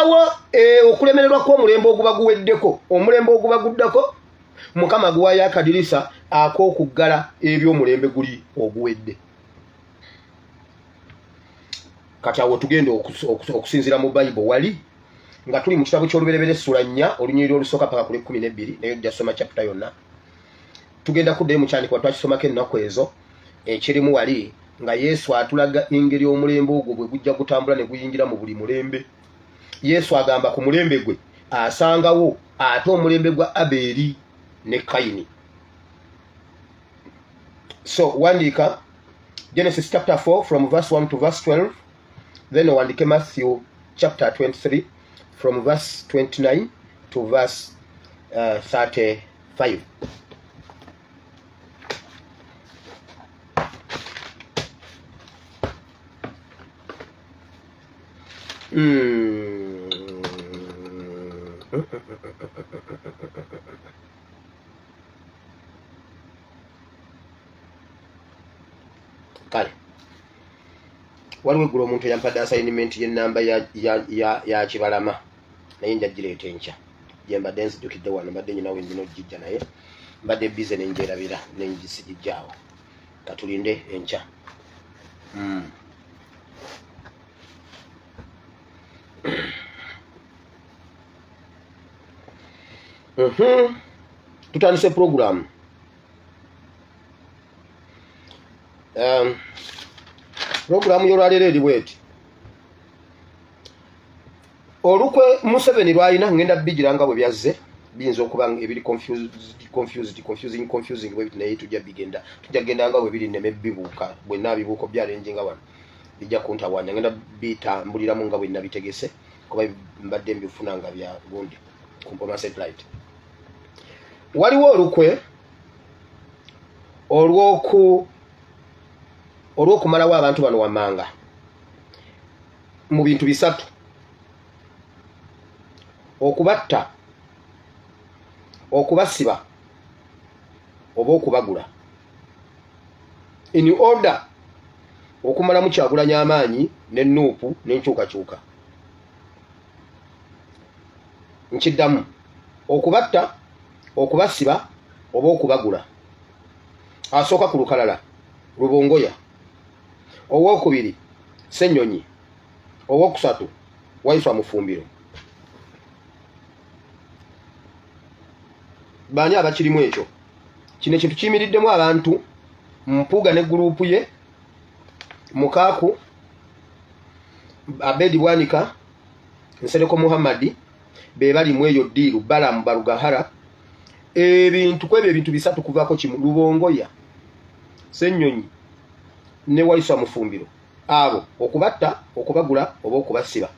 wabawo okulemererwa kw'omulembe oguba guweddeko omulembe oguba guddako mukama guwayo akadirisa ak'okuggala eby'omulembe guli oguwedde. Kati awo tugenda okusinzira mu Bible wali nga tuli mu kitabo ky'olubereberye essula 4 olunyiriri olusooka paka kuli 12 naye ojja soma chapter yonna. Tugenda kuddayo mu kyandikwa twakisomako ennaku ezo ekirimu wali nga Yesu atulaga engeri omulembe ogwo bwe gujja gutambula ne guyingira mu buli mulembe. Yesu agamba ku mulembe gwe asangawo ate omulembe gwa Aberi ne Kaini. So wandika Genesis chapter 4 from verse 1 to verse 12, then wandike Matthew chapter 23 from verse 29 to verse 35. Kale waliwo eggulu omuntu eyampadde assignment y'ennamba ya Kibalama naye njagireeta enkya gye mbadde nzijjukidde wano mbadde nyinawe ndina ogijja naye mbadde bize nenjerabira nengisigijjaawo katulinde enkya. Tutandise program. Program y'olwaleero eri bweti. Olukwe Museveni lwalina ngenda bigira nga bwe byazze biyinza okuba ebiri confusing bwe biti naye tujja genda nga bwe biri nneme bibuuka bwe naabibuuko byalenjinga wano bijja kuntawanya ngenda bitambuliramu nga bwe nabitegese kuba mbadde mbifuna nga bya gundi ku Mpoma satellite. Waliwo olukwe olw'okumalawo abantu bano wammanga mu bintu bisatu: okubatta, okubasiba oba okubagula, in order okumalamu Kyagulanyi amaanyi n'ennuupu n'enkyukakyuka. Nkiddamu: okubatta, okubasiba oba okubagula. Asooka ku lukalala Rubongoya, owokubiri Ssenyonyi, owokusatu Wayifa Mufumbiro. Baani abakirimu ekyo? Kino ekintu kiyimiriddemu abantu Mpuuga ne guruupu ye, Mukaaku, Abedi Bwanika, Nsereko Muhammadi, be bali mu eyo ddiiru, Balamu Barugahara. Ebintu kwebyo ebintu bisatu kuvaako kimu: Rubongoya, Ssenyonyi ne Wayifa Mufumbiro. Abo okubatta, okubagula oba okubasiba.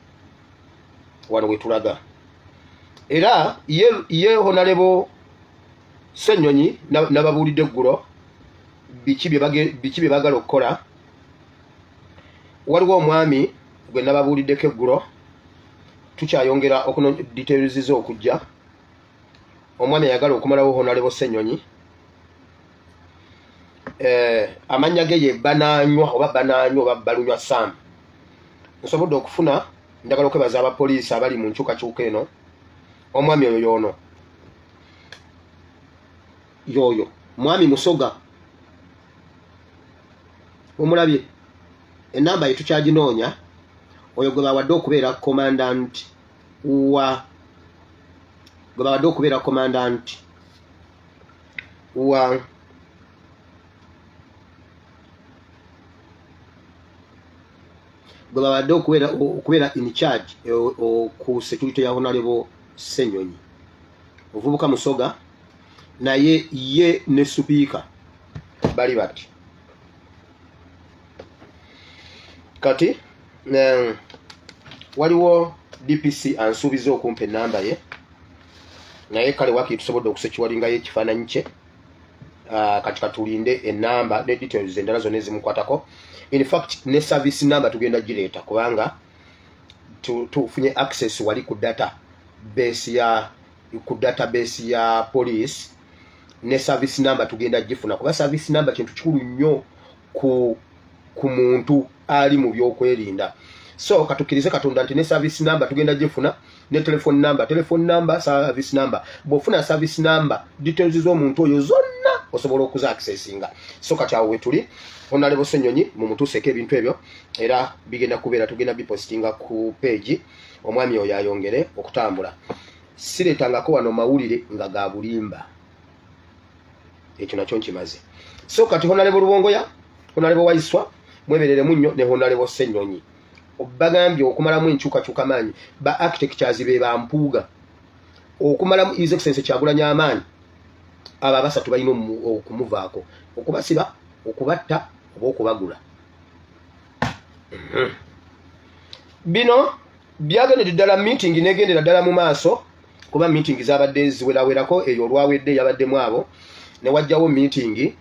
Wano wetulaga. Era ye honalebo Ssenyonyi nababuulidde eggulo biki bye bagala okukola. Waliwo omwami gwe nababuuliddeko eggulo, tukyayongera details okujja. Omwami ayagala okumalawo honalebo Ssenyonyi. Amannya ge ye Banaanywa oba Balunywa Sam. Nsobodde okufuna, njagala okwebaza abapoliisi abali mu nkyukakyuka eno. Omwami oyo yoyo Mwami Musoga, omulabye enamba ye tukyaginoonya. Oyo gwe bawadde okubeera commandant wa gwe bawadde okubeera in charge ku security ya honalebo Ssenyonyi. Ovubuka Musoga naye ye ne supiika bali bati. Kati waliwo DPC ansuubiza okumpa enamba ye, naye kale wakiri tusobodde okusekiwalingayo ekifaananyi kye. Kati katulinde enamba ne details endala zonna ezimukwatako. In fact ne service number tugenda gireeta kubanga tufunye access wali ku database ya police. Ne service number tugenda gifuna kuba service number kintu kikulu nnyo ku muntu ali mu byokwerinda. So katukirize katonda nti ne service number tugenda jefuna ne telephone number service number bofuna service number details z'omuntu oyo zonna osobola okuza accessinga. So kati awo wetuli Honorable Ssenyonyi mu mutuseke ebintu ebyo era bigenda kubeera tugenda bipostinga ku page omwami oyo ayongere okutambula. Siretangako wano mawulire nga ga bulimba. Ekyo nakyo nkimaze. So kati Honorable Rubongoya, Honorable Waiswa, mweberere munnyo ne Honorable Ssenyonyi. Bagambye okumalamu enkyukakyuka maanyi ba architectures be ba Mpuuga. Okumalamu His Excellency Kyagulanyi amaanyi aba basatu balina okumuvaako. Okubasiba, okubatta, oba okubagula. Bino byagendera ddala meeting negendera ddala mu maaso kuba meeting zabadde ziwerawerako eyo olwawedde yabaddemu abo ne wajjawo meeting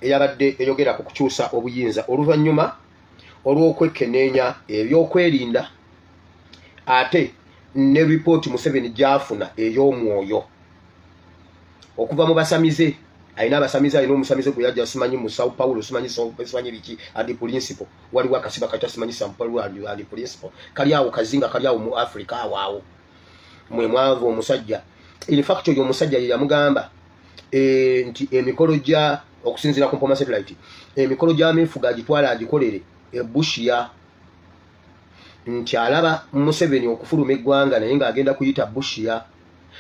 eyabadde eyogera ku kukyusa obuyinza oluvannyuma olw'okwekenneenya ebyokwerinda ate ne report Museveni gyafuna ey'omwoyo okuva mu basamize ayina abasamize ayina omusamize gwe yajja simanyi mu Sao Paulo simanyi biki adi principle waliwo akasiba kata simanyi Sao Paulo adi principle kali awo kazinga kali awo mu Africa awo mwe mwavu omusajja in fact oyo omusajja yamugamba nti emikolo gya okusinzira ku Mpoma satellite emikolo gya mefuga agitwala agikolere Bushia nti alaba Museveni okufuluma eggwanga naye nga agenda kuyita Bushia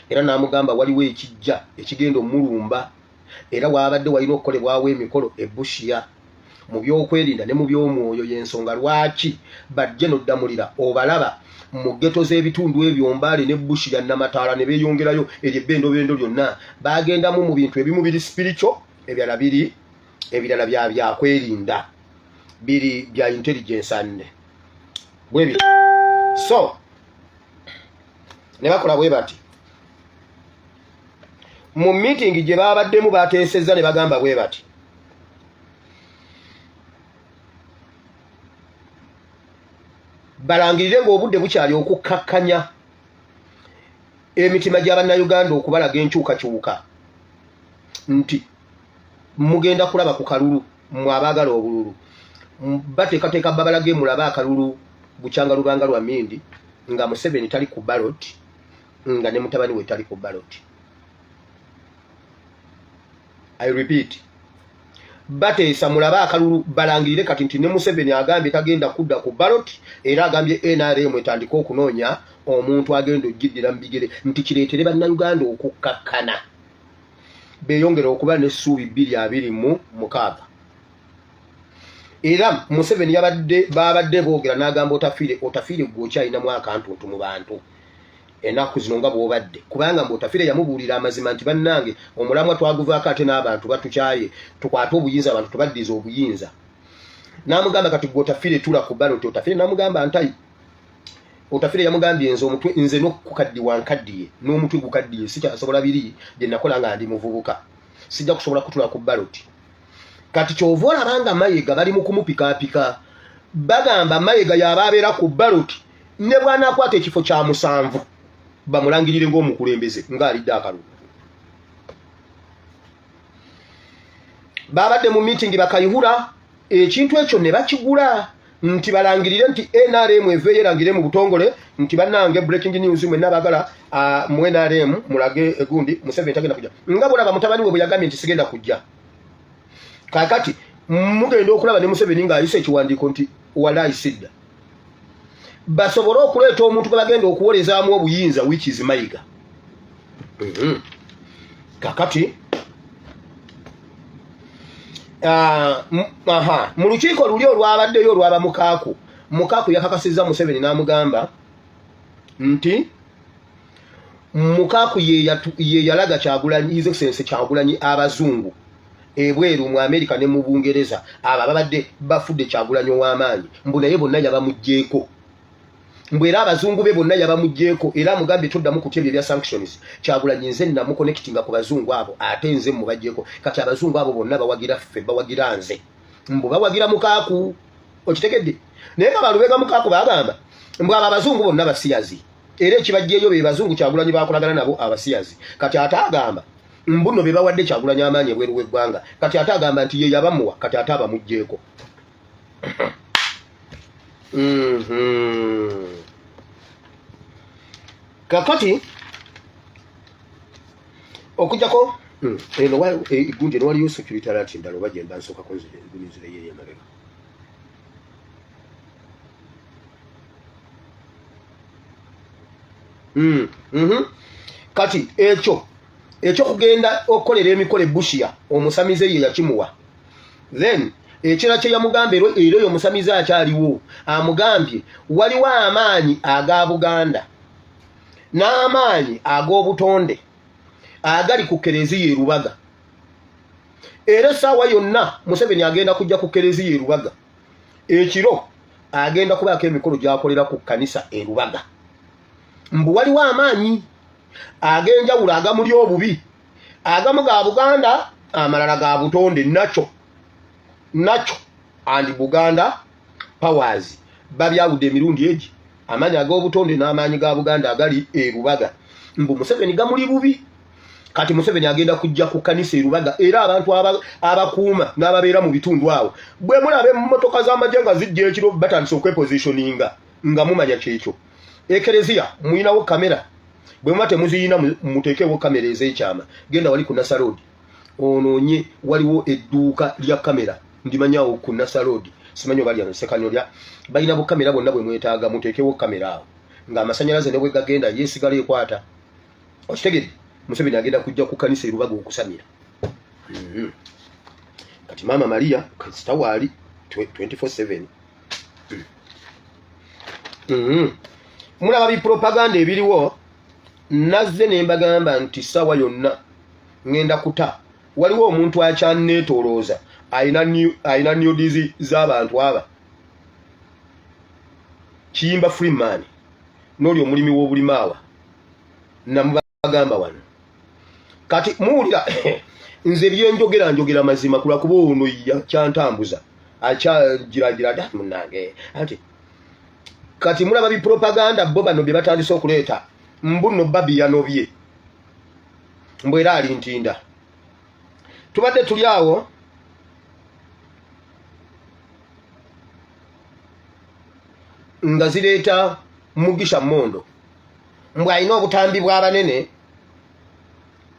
era namugamba waliwo ekijja ekigenda omulumba era wabadde walina okukolebwawo emikolo Bushia mu byokwerinda ne mu by'omwoyo y'ensonga lwaki bajje noddamulira obalaba mu ghetto z'ebitundu ebyo Mbale ne Bushia Namataala ne beeyongerayo ery'ebbendo lyonna bagendamu mu bintu ebimu biri spiritual ebirala bya kwerinda biri bya intelligence ande bwebi. So ne bakola bwe bati mu meeting gye babaddemu bateesezza ne bagamba bwe bati balangirire ng'obudde bukyali okukkakkanya emitima gy'Abannayuganda okubalaga enkyukakyuka nti mugenda kulaba ku kalulu mwabaagala obululu bateekateeka babalage mulaba akalulu bukyanga lubanga lwa Mindi nga Museveni tali ku ballot nga ne mutabani we tali ku ballot. I repeat bateesa mulaba akalulu balangirire kati nti ne Museveni agambye tagenda kudda ku ballot era agambye NRM etandika okunoonya omuntu agenda ogiddira mu bigere nti kireetere Bannayuganda okukkakkana beeyongera okuba n'essuubi 2026. Era Museveni babadde boogera n'agamba otafiire gw'okyalinamu akantuntu mu bantu ennaku zino nga bw'obadde kubanga otafiire yamubuulira amazima nti bannange omulamwa twaguvaako ate n'abantu batukyaye tukwate obuyinza abantu tubaddiza obuyinza. N'amugamba kati gw'otafiire tula ku ballot. Otafiire n'amugamba ntayi otafiire yamugambye nze n'okukaddiwa nkaddiye n'omutwe gukaddiye sikyasobola biri gye nakola nga ndi muvubuka sijja kusobola kutula ku ballot. Kati kyova olabanga Mayiga bali mu kumupikaapika bagamba Mayiga y'aba abeera ku ballot ne bw'anaakwata ekifo kya 7 bamulangirire ng'omukulembeze ng'alidde akalulu. Babadde mu meeting bakayihura ekintu ekyo ne bakigula nti balangirire nti NRM eveyo erangire mu butongole nti bannange breaking news mwe nabagala mu NRM mulage egundi Museveni tagenda kujja nga bulaba mutabani we bwe yagambye nti sigenda kujja. Kakati mugenda okulaba ne Museveni ng'ayise ekiwandiiko nti walayi sidda basobole okuleeta omuntu gwe bagenda okuwolezaamu obuyinza which is Mayiga. Kakati mu lukiiko luli olwabaddeyo olwaba Mukaaku yakakasizza Museveni n'amugamba nti Mukaaku ye yalaga Kyagulanyi His Excellency Kyagulanyi abazungu ebweru mu Amerika ne mu Bungereza aba babadde bafudde Kyagulanyi ow'amaanyi mbu naye bonna yabamugjeeko mbu era abazungu be bonna yabamugjeeko era mugambye toddamu kutya ebyo bya sanctions. Kyagulanyi nze namuconnectinga ku bazungu abo ate nze mubagjeeko kati abazungu abo bonna bawagira ffe bawagira nze mbu bawagira Mukaaku okitegedde naye nga balubega Mukaaku bagamba mbu abo abazungu bonna basiyazi era ekibajjeeyo be bazungu Kyagulanyi bakolagana nabo abasiyazi kati ate agamba mbuno be bawadde Kyagulanyi amaanyi ebweru w'eggwanga kati ate agamba nti ye yabamuwa kati ate abamugjeeko. kakati okujjako eno igundi eno waliyo security alert endala oba gye mba nsookako nzire yeeri emabega. Kati ekyo kugenda okukolera emikolo ebushya omusamize ye yakimuwa. Then ekira kye yamugamba era eyo omusamize akyaliwo amugambye waliwo amaanyi aga Buganda n'amaanyi ag'obutonde agali ku Kereziya e Lubaga. Era essaawa yonna Museveni agenda kujja ku Kereziya e Lubaga. Ekiro agenda kubaako emikolo gy'akolera ku kkanisa e Lubaga. Mbu waliwo amaanyi ag'enjawulo agamuli obubi, agamu ga Buganda amalala ga butonde. Nacho and Buganda powers babyawudde emirundi egi, amaanyi ag'obutonde n'amaanyi ga Buganda agali e Lubaga. Mbu Museveni gamuli bubi. Kati Museveni agenda kujja ku kanisa e Lubaga era abantu abakuuma n'ababeera mu bitundu awo bwe mulabe emmotoka z'amagye nga zijja ekiro batandise okwepositioninga nga mumanya kyekyo. Ekereziya muyinawo kamera, bwe muba temuziyina muteekewo kamera ez'ekyama. Genda wali ku Nasa Road onoonye waliwo edduuka lya kamera, ndimanyawo ku Nasa Road, simanyi oba lya Ssenyonyi, balina bukamera bonna bwe mwetaaga muteekewo kamera awo ng'amasannyalaze ne bwe gagenda yeesigala ekwata. Okitegedde? Museveni agenda kujja ku kanisa e Lubaga okusamira. Kati Mama Maria kasita waali 24/7. Mulaba bipropaganda ebiriwo, nazze ne mbagamba nti ssaawa yonna ngenda kuta. Waliwo omuntu akyanneetolooza ayina nudizi z'abantu aba. Kiyimba Freeman n'oli omulimi w'obulimaawa namubagamba wano. Kati muwulira nze byenjogera mazima kulwakuba ono yakyantambuza akyagiragira dda munnange. Ati kati mulaba bipropaganda bo bano bye batandise okuleeta, mbuno babi yanobye mbwe era ali ntinda. Tubadde tuli awo nga zireeta Mugisha Mondo mbwe alina obutambi bw'abanene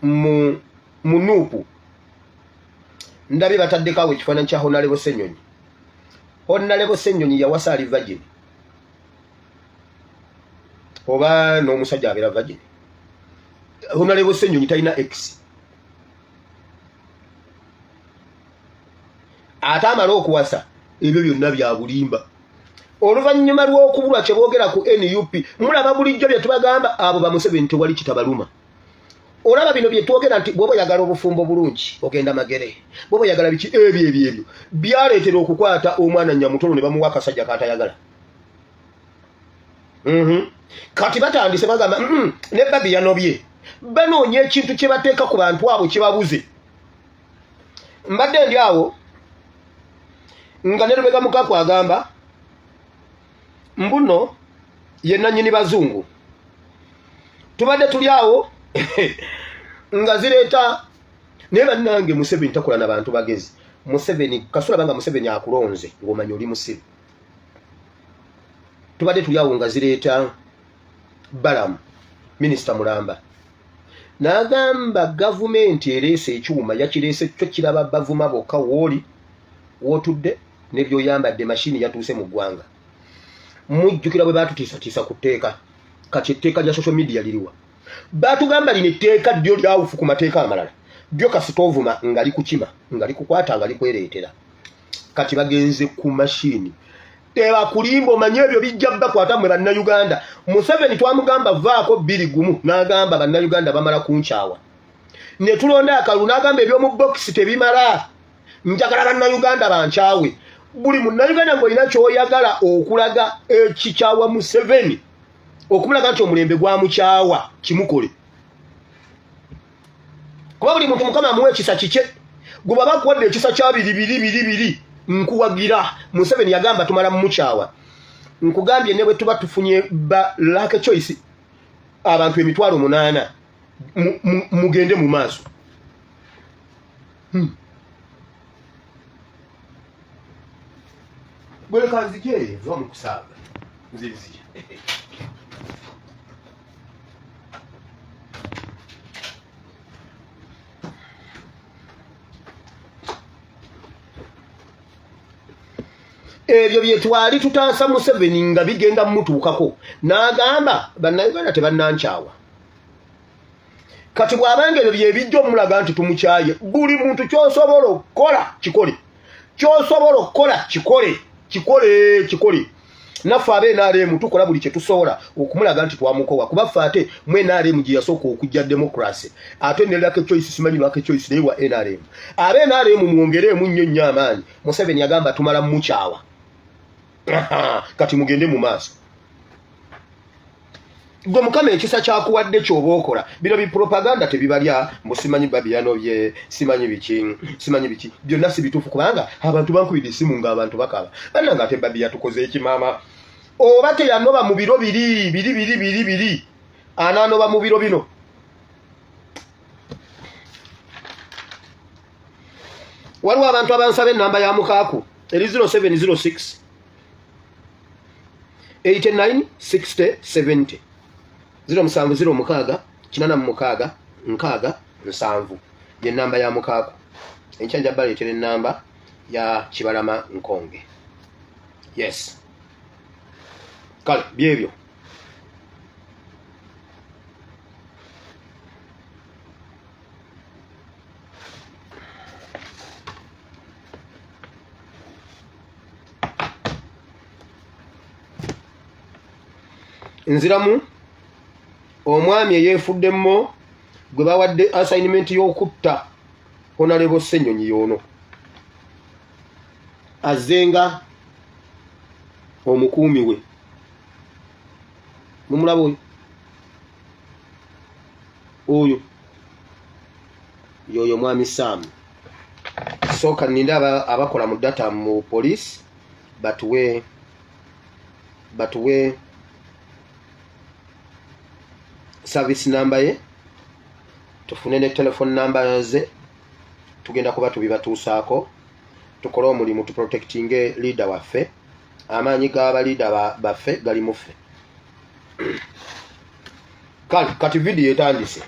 mu Nuupu. Ndabye bataddeko awo ekifaananyi kya Honorable Ssenyonyi. Honorable Ssenyonyi yawasa ali virgin oba n'omusajja abeera virgin. Honorable Ssenyonyi talina ex. Ate amala okuwasa ebyo byonna bya bulimba. Oluvannyuma lw'okubulwa kye boogera ku NUP mulaba bulijjo bye tubagamba abo ba Museveni tewali kitabaluma. Olaba bino bye twogera nti bw'oba oyagala obufumbo bulungi ogenda Magere, bw'oba oyagala biki ebyo byaleetera okukwata omwana Nyamutono ne bamuwa akasajja kaatayagala. Kati batandise bagamba ne babi yanobye, banoonya ekintu kye bateeka ku bantu abo kye babuze. Mbadde ndi awo nga ne Lubega Mukaku agamba mbuno ye nannyini bazungu. Tubadde tuli awo nga zireeta naye bannange Museveni takola na bantu bagezi. Museveni kasula banga Museveni akulonze ng'omanya oli musiru. Tubadde tuli awo nga zireeta Balamu Minisita Mulamba n'agamba gavumenti ereese ekyuma yakireese kyo kiraba bavuma bokka wooli wotudde n'ebyoyambadde mashini yatuuse mu ggwanga. Mujjukira bwe baatutiisatiisa ku tteeka, kati etteeka lya social media liriwa. Baatugamba lino etteeka ddyo lyawufu ku mateeka amalala, ddyo kasita ovuma nga likukima nga likukwata nga likwereetera. Kati bagenze ku mashini tebakulimba omanye ebyo bijja bakwata mwe bannayuganda. Museveni twamugamba vaako 2 n'agamba bannayuganda bamala kunkyawa. Ne tulonda akalulu n'agamba eby'omu bokisi tebimala, njagala bannayuganda bankyawe. Buli munnayuganda ng'olina ky'oyagala okulaga ekikyawa Museveni, okumulaga nti omulembe gwamukyawa kimukole. Kuba buli muntu Mukama amuwa ekisa kike, gwe baba akuwadde ekisa kya biri nkuwagira. Museveni yagamba tumala mumukyawa. Nkugambye ne bwe tuba tufunye ba lake choice abantu 8,000 mugende mu maaso. Bwele kanzike wa mukusaga nzizi ebyo byetwali tutaasa Museveni nga bigenda mutuukako n'agamba bannayuganda tebannanchawa kati bw'abanga ebyo byebijja omulaga nti tumukyaye buli muntu ky'osobola okukola kikole ky'osobola okukola kikole naffe ab'NRM tukola buli kye tusobola okumulaga nti twamukowa kuba ffe ate mu NRM gye yasooka okujja demokrasi ate nerako echoice simanyi lwako echoice naye wa NRM ab'NRM mwongereemu nnyo amaanyi Museveni yagamba tumala mukyawa kati mugende mu maaso gwe mukama ekisa kyakuwadde ky'oba okola bino bipropaganda tebibalya mbu simanyi babiyano bye simanyi biki byonna si bituufu kubanga abantu bankubidde essimu ng'abantu bakaba bannanga ate babiya tukoze ekimaama oba teyanoba mu biro biri anaanoba mu biro bino waliwo abantu abansaba ennamba ya mukaaku eri 0706 89 60 70 0706 86 7 ye namba ya mukaaku enkyanja baleetera ennamba ya Kibalama Nkonge yes kale byebyo nziramu omwami eyeefuddemmo gwe bawadde assignment y'okutta Honorable Ssenyonyi yono azenga omukuumi we mumulaba oyo yoyo mwami Sam soka ninda abakola mu data mu police batuwe service number ye tufune ne telephone number ze tugenda kuba tubibatuusaako tukola omulimu tuprotecting leader waffe amaanyi g'aba leader baffe gali muffe kati video etandise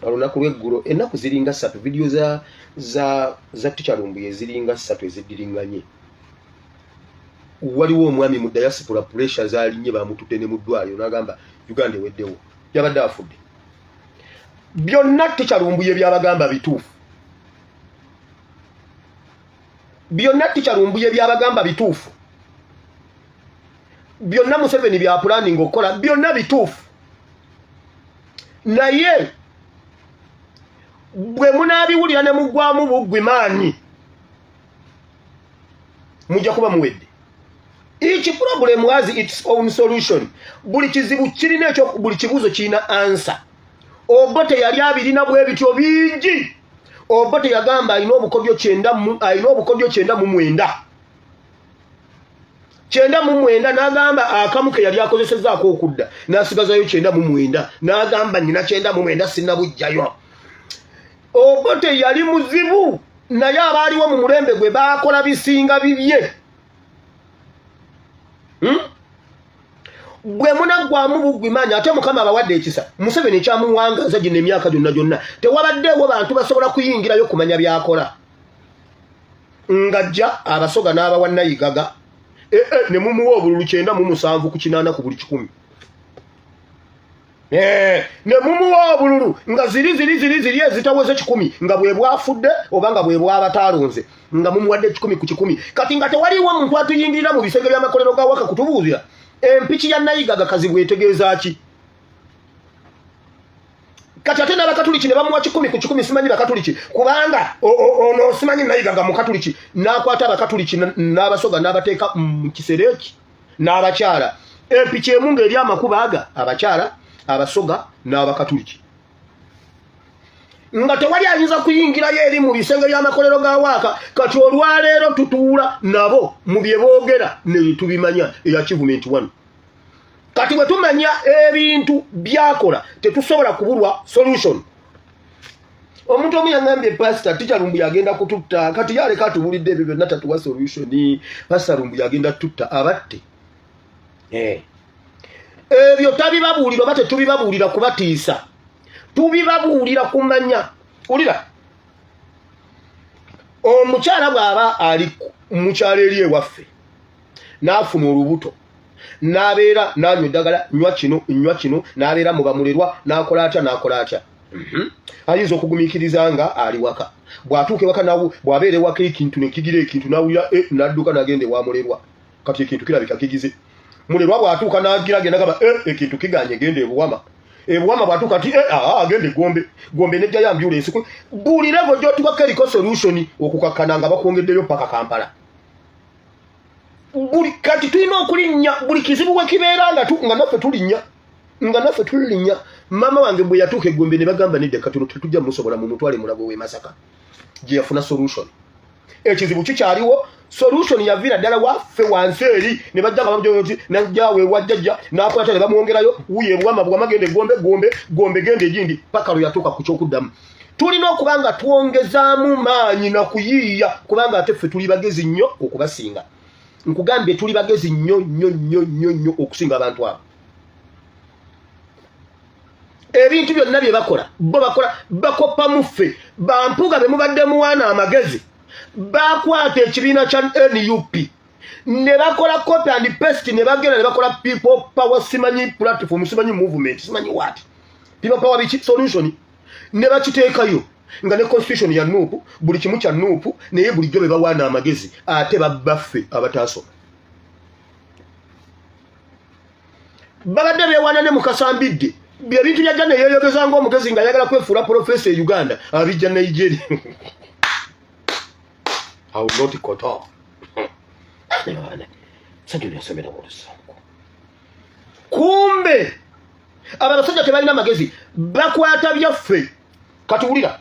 olunaku lw'eggulo ennaku ziringa 3 video za Tichalumbuye ziringa 3 ezidiringanye waliwo omwami mu diaspora pressure zalinnye bamutute ne mu ddwaliro n'agamba Uganda eweddewo yabadde afudde byonna Tichalumbuye byabagamba bituufu byonna Museveni bya planning okukola byonna bituufu naye bwe munaabiwulira ne mugwamu buggwimaanyi mujja kuba muwedde. Each problem has its own solution. Buli kizibu kirina ekyo buli kibuzo kirina answer. Obote yali abirina bwe bityo bingi. Obote yagamba alina obukodyo 9 9 n'agamba akamuke yali akozesezzaako okudda n'asigazayo 9 n'agamba nina 9 sinnabujjayo. Obote yali muzibu naye abaaliwo mu mulembe gwe baakola bisinga bibye. Bwe munaggwamu buggwimaanyi ate Mukama abawadde ekisa. Museveni kyamuwangaza gino emyaka gyonna tewabaddeewo bantu basobola kuyingirayo kumanya byakola. Ngajja abasoga n'abawa Nayigaga ne mumuwa obululu 9 ku 8 ku buli 100. Ne mumuwa obululu nga ziri ezitaweze 10 nga bwe bwafudde oba nga bwe bwabataalonze nga mumuwadde 10 ku 10. Kati nga tewaliwo muntu atuyingirira mu bisenge by'amakolero ga waka kutubuuzira empiki ya Nayigaga kazi bwetegeeza ki. Kati ate n'Abakatuliki ne bamuwa 10 ku 10 simanyi Bakatuliki kubanga ono simanyi Nayigaga mu Katuliki n'akwata Abakatuliki n'abasoga n'abateeka mu kisereki n'abakyala empiki emu ng'eri amakuba aga abakyala abasoga n'Abakatuliki nga tewali ayinza kuyingirayo eri mu bisenge by'amakolero ga waaka. Kati olwaleero tutuula nabo mu bye boogera ne tubimanya achievement 1. Kati bwe tumanya ebintu byakola tetusobola kubulwa solution. omuntu omu yangambye pastor Teacher Lumbu yagenda kututta kati yale katubulidde ebyo byonna tatuwa solution pastor Lumbu yagenda tutta abatte ebyo tabibabuulira bate tubibabuulira kubatiisa tubibabuulira kumanya ulira omukyala bw'aba ali mukyala eri ewaffe n'afuna olubuto n'abeera n'anywa eddagala nywa kino n'abeera mu bamulerwa n'akola atya ayinza okugumiikiriza nga ali waka bw'atuuka ewaka nawo bw'abeera ewaka ekintu nekigira ekintu n'awulira n'adduka n'agenda ewamulerwa kati ekintu kirabika kigize mulerwa bw'atuuka n'agira agenda gamba ekintu kiganye genda ebuwama bw'atuuka ati agende gombe nejjayo ambulance buli level gy'otuwako eriko solution okukakkana nga bakwongeddeyo paka Kampala buli kati tulina okulinnya buli kizibu we kibeera nga naffe tulinnya mama wange bwe yatuuka eggombe ne bagamba nedda katono tetujja musobola mu mutwale mulago w'e Masaka gye yafuna solution ekizibu kikyaliwo solution yavira ddala waffe wansi eri ne bajja nga bamujoti najjawe wajjajja n'akwata ne bamwongerayo wuye bwama gende gombe gende egindi paka lwe yatuuka ku kyokuddamu tulina okuba nga twongezaamu maanyi na kuyiiya kubanga ate ffe tuli bagezi nnyo okubasinga nkugambye tuli bagezi nnyo okusinga abantu abo ebintu byonna bye bakola bo bakopa muffe Mpuuga be mubadde muwaana amagezi bakwata ekibiina kya NUP ne bakola copy and paste ne bagenda ne bakola people power simanyi platform simanyi movement simanyi what people power biki solution ne bakiteekayo nga ne constitution ya NUP buli kimu kya NUP naye bulijjo be bawaana amagezi ate babaffe abataasoma babadde beewaana ne mukasambidde bye bintu byajja ne yeeyogeza ng'omugezi nga ayagala kwefuula professor e Uganda abijja Nigeria I will not cut off. Kumbe abasajja tebalina magezi bakwata byaffe katuwulira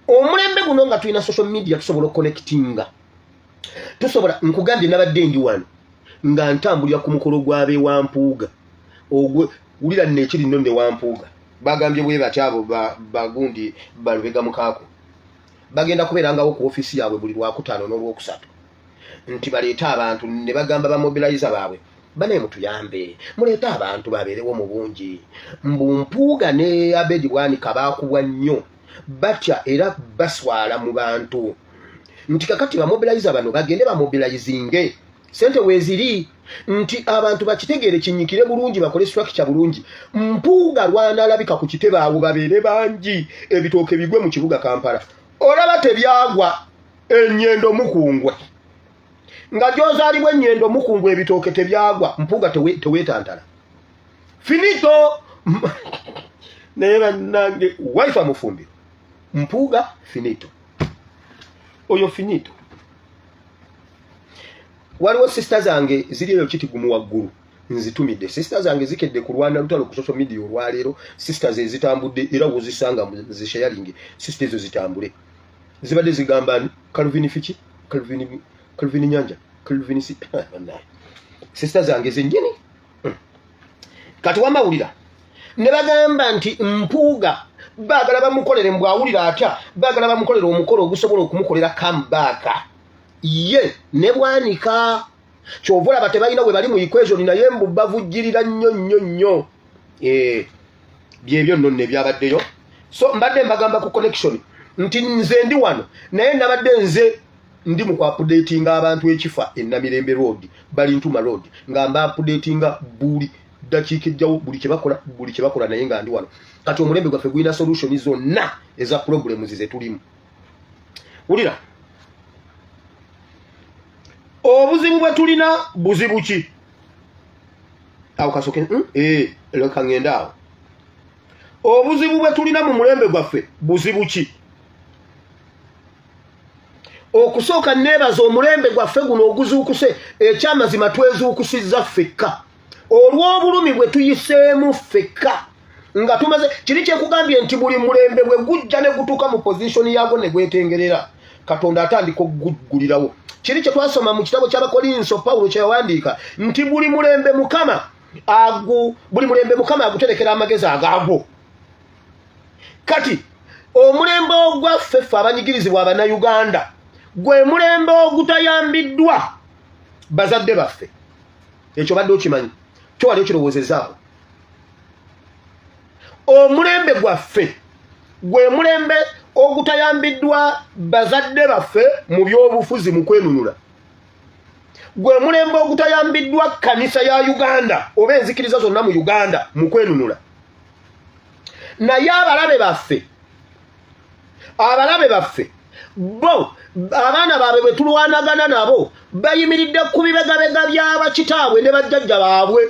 omulembe guno nga tulina social media tusobola connectinga tusobola nkugambye nabadde ndi wano nga ntambulira ku mukolo gwabe wa Mpuuga ogwe wulira nekiri nno ne wa Mpuuga bagambye bwe batyabo bagundi balubega mukaako bagenda kubeerangawo ku ofisi yaabwe buli lwakutaano n'olwokusatu nti baleeta abantu ne bagamba bamobilize baabwe bane mutuyambe muleeta abantu babeerewo mu bungi Mpuuga ne Abedi Bwanika baakubwa nnyo batya era baswala mu bantu nti kakati bamobilize bano bagende bamobilizinge sente weeziri nti abantu bakitegeere kinyikire bulungi bakole structure bulungi Mpuuga lwanalabika ku kitebe abo babeere bangi ebitooke bigwe mu kibuga Kampala olaba tebyagwa ennyendo mukungwe nga gyozaalibwa ennyendo mukungwe ebitooke tebyagwa Mpuuga teweetantala finito naye bannange wife amufumbiro Mpuuga finito oyo finito waliwo sister zange ziri eyo kitigumu waggulu nzitumidde sister zange zikedde kulwana lutalo ku social media olwaleero sisters ezitambudde era wozisanga zishayalinge sisters ezo zitambule zibadde zigamba Calvin Fiki Calvin Nyanja Calvin si sister zange zenjini kati wamawulira ne bagamba nti Mpuuga bagala bamukolere mbwawulira atya bagala bamukolere omukolo ogusobola okumukolera comeback ye ne Bwanika kyovula batebalina we bali mu equation naye mbu bavujjirira nnyo byebyo nno ne byabaddeyo so mbadde mbagamba ku connection nti nze ndi wano naye nabadde nze ndi mu updatinga abantu ekifa Namirembe road bali Ntuma road nga mba updatinga buli dakiika ejjawo buli kye bakola naye nga ndi wano kati omulembe gwaffe gulina solution zonna eza problems ze tulimu wulira obuzibu bwe tulina buzibu ki awo kasoke leka ngenda awo obuzibu bwe tulina mu mulembe gwaffe buzibu ki okusooka neebaza omulembe gwaffe guno oguzuukuse ekyamazima twezuukusizza ffekka olw'obulumi bwe tuyiseemu ffekka nga tumaze kiri kyekugambye nti buli mulembe bwe gujja ne gutuuka mu position yaago ne gwetengerera Katonda atandika okuggulirawo kiri kye twasoma mu kitabo ky'Abakolinso Pawulo kye yawandiika nti buli mulembe Mukama aguterekera amagezi agaago kati omulembe ogwaffe ffe abanyigirizibwa Abannayuganda gwe mulembe ogutayambiddwa bazadde baffe. Ekyo badde okimanyi, kyo wali okirowoozezaawo. Omulembe gwaffe gwe mulembe ogutayambiddwa bazadde baffe mu by'obufuzi mu kwenunula. Gwe mulembe ogutayambiddwa kanisa ya Uganda oba enzikiriza zonna mu Uganda mu kwenunula. Naye abalabe baffe bo abaana baabwe bwe tulwanagana nabo bayimiridde ku bibegabega by'abakitaabwe ne bajjajja baabwe.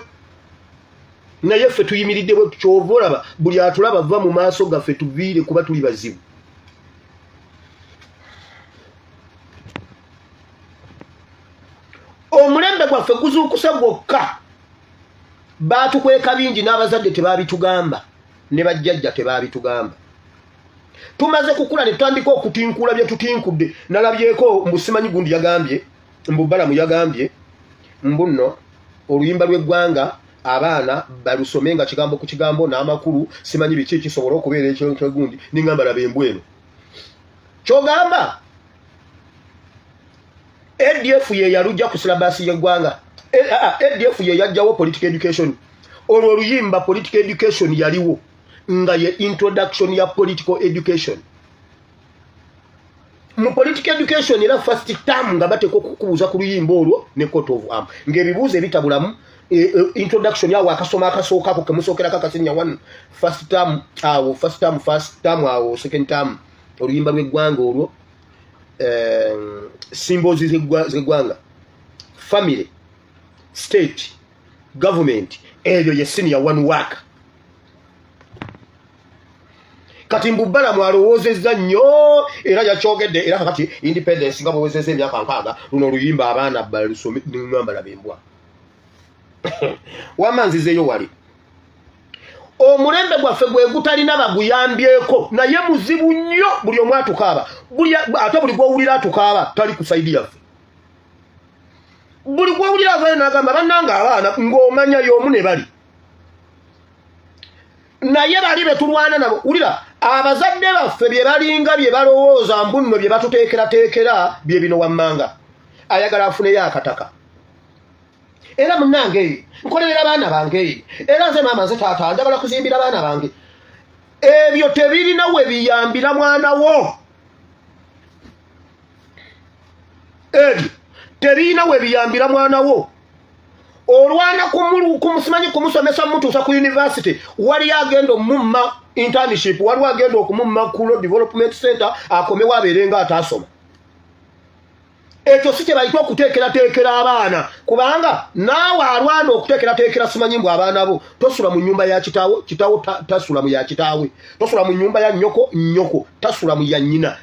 Naye ffe tuyimiridde bwe kyova olaba buli atulaba va mu maaso gaffe tuviire kuba tuli bazibu. Omulembe gwaffe guzuukuse gwokka. Baatukweka bingi n'abazadde tebaabitugamba ne bajjajja tebaabitugamba. Tumaze kukula ne tutandika okutinkula bye tutinkudde. Nalabyeko mbu Ssenyonyi gundi yagambye, mbu Balamu yagambye, mbu nno oluyimba lw'eggwanga abaana balusomenga kigambo ku kigambo n'amakulu simanyi biki kisobola okubeera ekyo gundi ningamba laba embweno. Kyogamba ADF ye yalujja ku syllabus y'eggwanga. ADF ye yajjawo political education. Olwo oluyimba political education yaliwo nga ye introduction ya political education. Mu political education era first term nga bateko kukubuuza ku luyimba olwo ne court of arm. Ng'ebibuuzo ebitabulamu introduction yawo akasoma akasookako kemusookerako akasenya one first term awo second term oluyimba lw'eggwanga olwo symbols z'eggwanga family state government ebyo ye senior one work. Kati mbu Balamu alowoozezza nnyo era yakyogedde era kakati independence nga bwewezezza emyaka 6 luno oluyimba abaana balusome n'ingamba laba embwa. Wamanzizeeyo wali omulembe gwaffe gwe gutalina baguyambyeko naye muzibu nnyo buli omu atukaaba ate buli gw'owulira atukaaba tali ku saidi yaffe. Buli gw'owulira avaayo n'agamba bannanga abaana ng'omanya y'omu ne bali naye bali be tulwana nabo. Wulira abazadde baffe bye balinga bye balowooza mbu nno bye batuteekerateekera bye bino wammanga ayagala afuneyo akataka. Era munnange nkolerera abaana bange era nze maama nze taata njagala kuzimbira abaana bange. Ebyo tebirina we biyambira mwana wo. Ebyo tebirina we biyambira mwana wo. Olwana kumusimanyi kumusomesa mutuusa ku university wali agenda omumma internship wali agenda okumumma ku Rural Development Center akomewo abeerenga ataasoma. Ekyo si kye bayita okuteekerateekera abaana kubanga naawe alwana okuteekerateekera Ssenyonyi mbu abaana bo tosula mu nnyumba ya kitaawo, kitaawo tasula mu ya kitaawe, tosula mu nnyumba ya nnyoko, nnyoko tasula mu ya nnyina.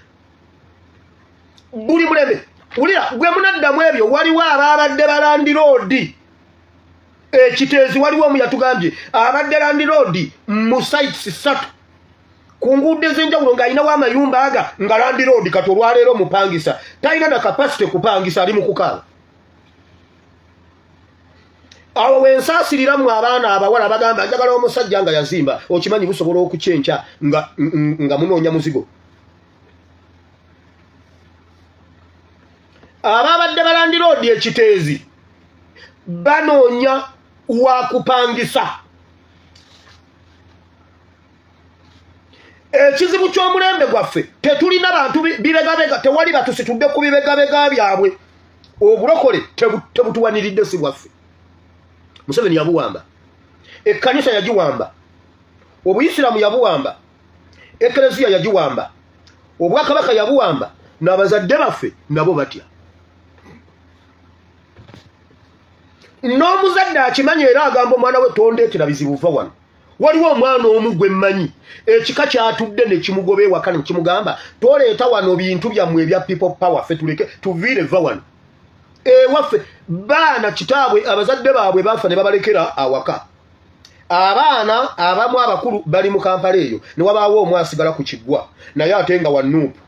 Buli mulembe wulira gwe munaddamu ebyo waliwo abaabadde balandi road ekiteezi waliwo omu yatugambye abadde landi road mu sites 3 ku nguudo ez'enjawulo ng'alinawo amayumba aga nga landi road kati olwaleero mupangisa talina na kapasite kupangisa ali mu kukaaba. Awo wensaasiriramu abaana abawala bagamba njagala omusajja nga yazimba okimanyi busobola okukyenkya nga munoonya muzigo. Abaabadde balandi road ekiteezi banoonya wakupangisa. Ekizibu ky'omulembe gwaffe tetulina bantu bibegabega tewali batusitudde ku bibegabega byabwe. Obulokole tebutuwaniridde si bwaffe. Museveni yabuwamba, ekkanisa yagiwamba, obuyisiramu yabuwamba, ekereziya yagiwamba, obwakabaka yabuwamba, n'abazadde baffe nabo batya. N'omuzadde akimanya era agamba omwana we tondeetera bizibu va wano. Waliwo omwana omu gwe mmanyi ekika kyatudde ne kimugoba ewaka ne kimugamba toleeta wano bintu byammwe ebya people power ffe tuleke tuviire va wano. Ewaffe baana kitaabwe abazadde baabwe bafa ne babalekera awaka. Abaana abamu abakulu bali mu Kampala eyo ne wabaawo omu asigala ku kiggwa naye ate nga wa Nuupu.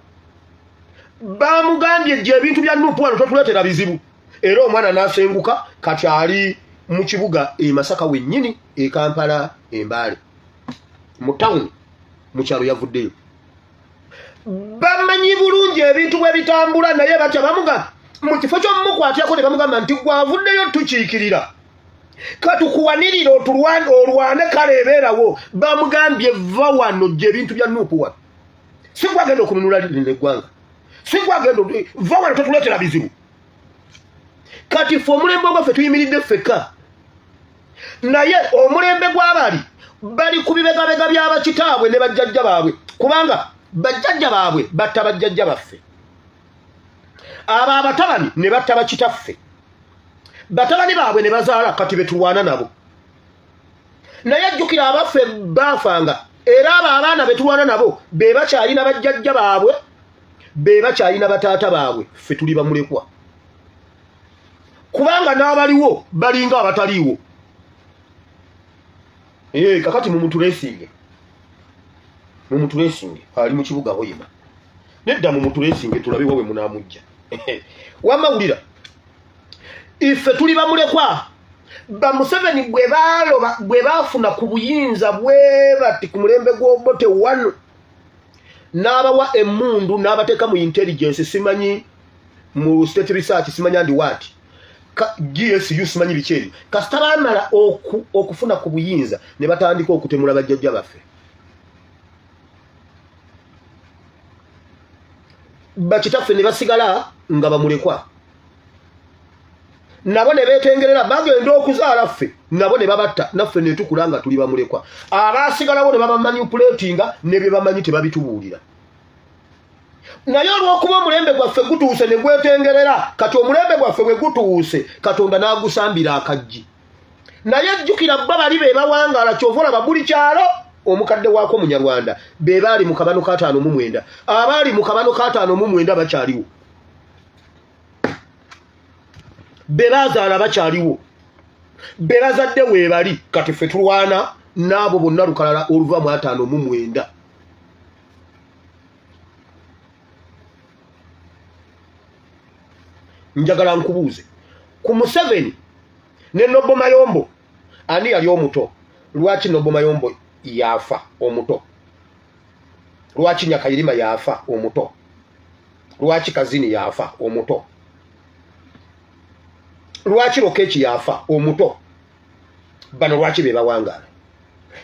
Bamugambye gye ebintu bya Nuupu wano totuleetera bizibu. Era omwana n'asenguka kati ali mu kibuga Masaka wennyini Kampala Embaale mu town mu kyalo yavuddeyo. bamanyi bulungi ebintu bwe bitambula naye batya bamugamba mu kifo ky'omukwatirako ne bamugamba nti gwavuddeyo tukiikirira katukuwanirira olwane kaleebeerawo bamugambye va wano gye ebintu bya Nuupu wano si gwagenda okununula lino eggwanga si gwagenda va wano totuleetera bizibu kati ffe omulembe ogwaffe tuyimiridde ffekka naye omulembe gw'abali bali ku bibegabega by'abakitaabwe ne bajjajja baabwe kubanga bajjajja baabwe batta bajjajja baffe abo abatabani ne batta bakitaffe batabani baabwe ne bazaala kati betulwana nabo naye ajjukira abaffe baafanga era abo abaana betulwana nabo be bakyalina bajjajja baabwe be bakyalina bataata baabwe ffe tuli bamulekwa kubanga n'abaliwo balinga abataliiwo kakati mumutulesinge ali mu kibuga hoyima nedda mumutulesinge tulabe wawe munamujja wamawulira ife tuli bamulekwa ba Museveni bwe baafuna ku buyinza bwe bati ku mulembe gw'Obote wano n'abawa emmundu n'abateeka mu intelligence simanyi mu state research simanyi andi wati GSU simanyi bikyeri kasita baamala okufuna ku buyinza ne batandika okutemula bajjajja baffe bakitaffe ne basigala nga bamulekwa nabo ne beetengerera bagenda okuzaala ffe nabo ne babatta naffe ne tukula nga tuli bamulekwa abaasigalawo ne babamanipulatinga ne bye bamanyi tebabitubuulira naye olw'okuba omulembe gwaffe gutuuse ne gwetengerera kati omulembe gwaffe bwe gutuuse Katonda n'agusambira akaggi naye jjukira bba bali be bawangaala kyova olaba buli kyalo omukadde waako Munyarwanda be baali mu kabano ka 59 abaali mu kabano ka 59 bakyaliwo be bazaala bakyaliwo be bazadde weebali kati ffe tulwana n'abo bonna lukalala oluva mu 59 njagala nkubuuze ku Museveni ne Nobo Mayombo ani yali omuto lwaki Nobo Mayombo yafa omuto lwaki Nyakayirima yafa omuto lwaki Kazini yafa omuto lwaki Lokeki yafa omuto bano lwaki be bawangaala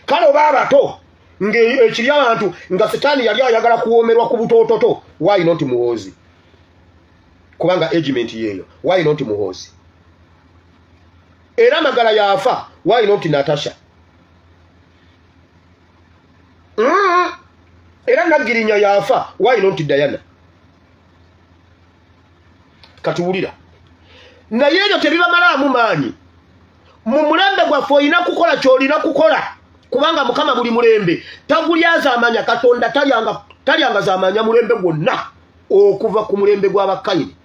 kale oba abato ng'ekiri abantu nga Setaani yali ayagala kuwoomerwa ku butoototo why not Muhoozi kubanga agement yeyo why not Muhoozi era Magala yafa why not Natasha era Nagirinya yafa why not Diana katuwulira naye ebyo tebibamalaamu maanyi mu mulembe gwaffe olina kukola ky'olina kukola kubanga Mukama buli mulembe tagulyaza amanya Katonda talyanga zaamanya mulembe gwonna okuva ku mulembe gw'Abakayini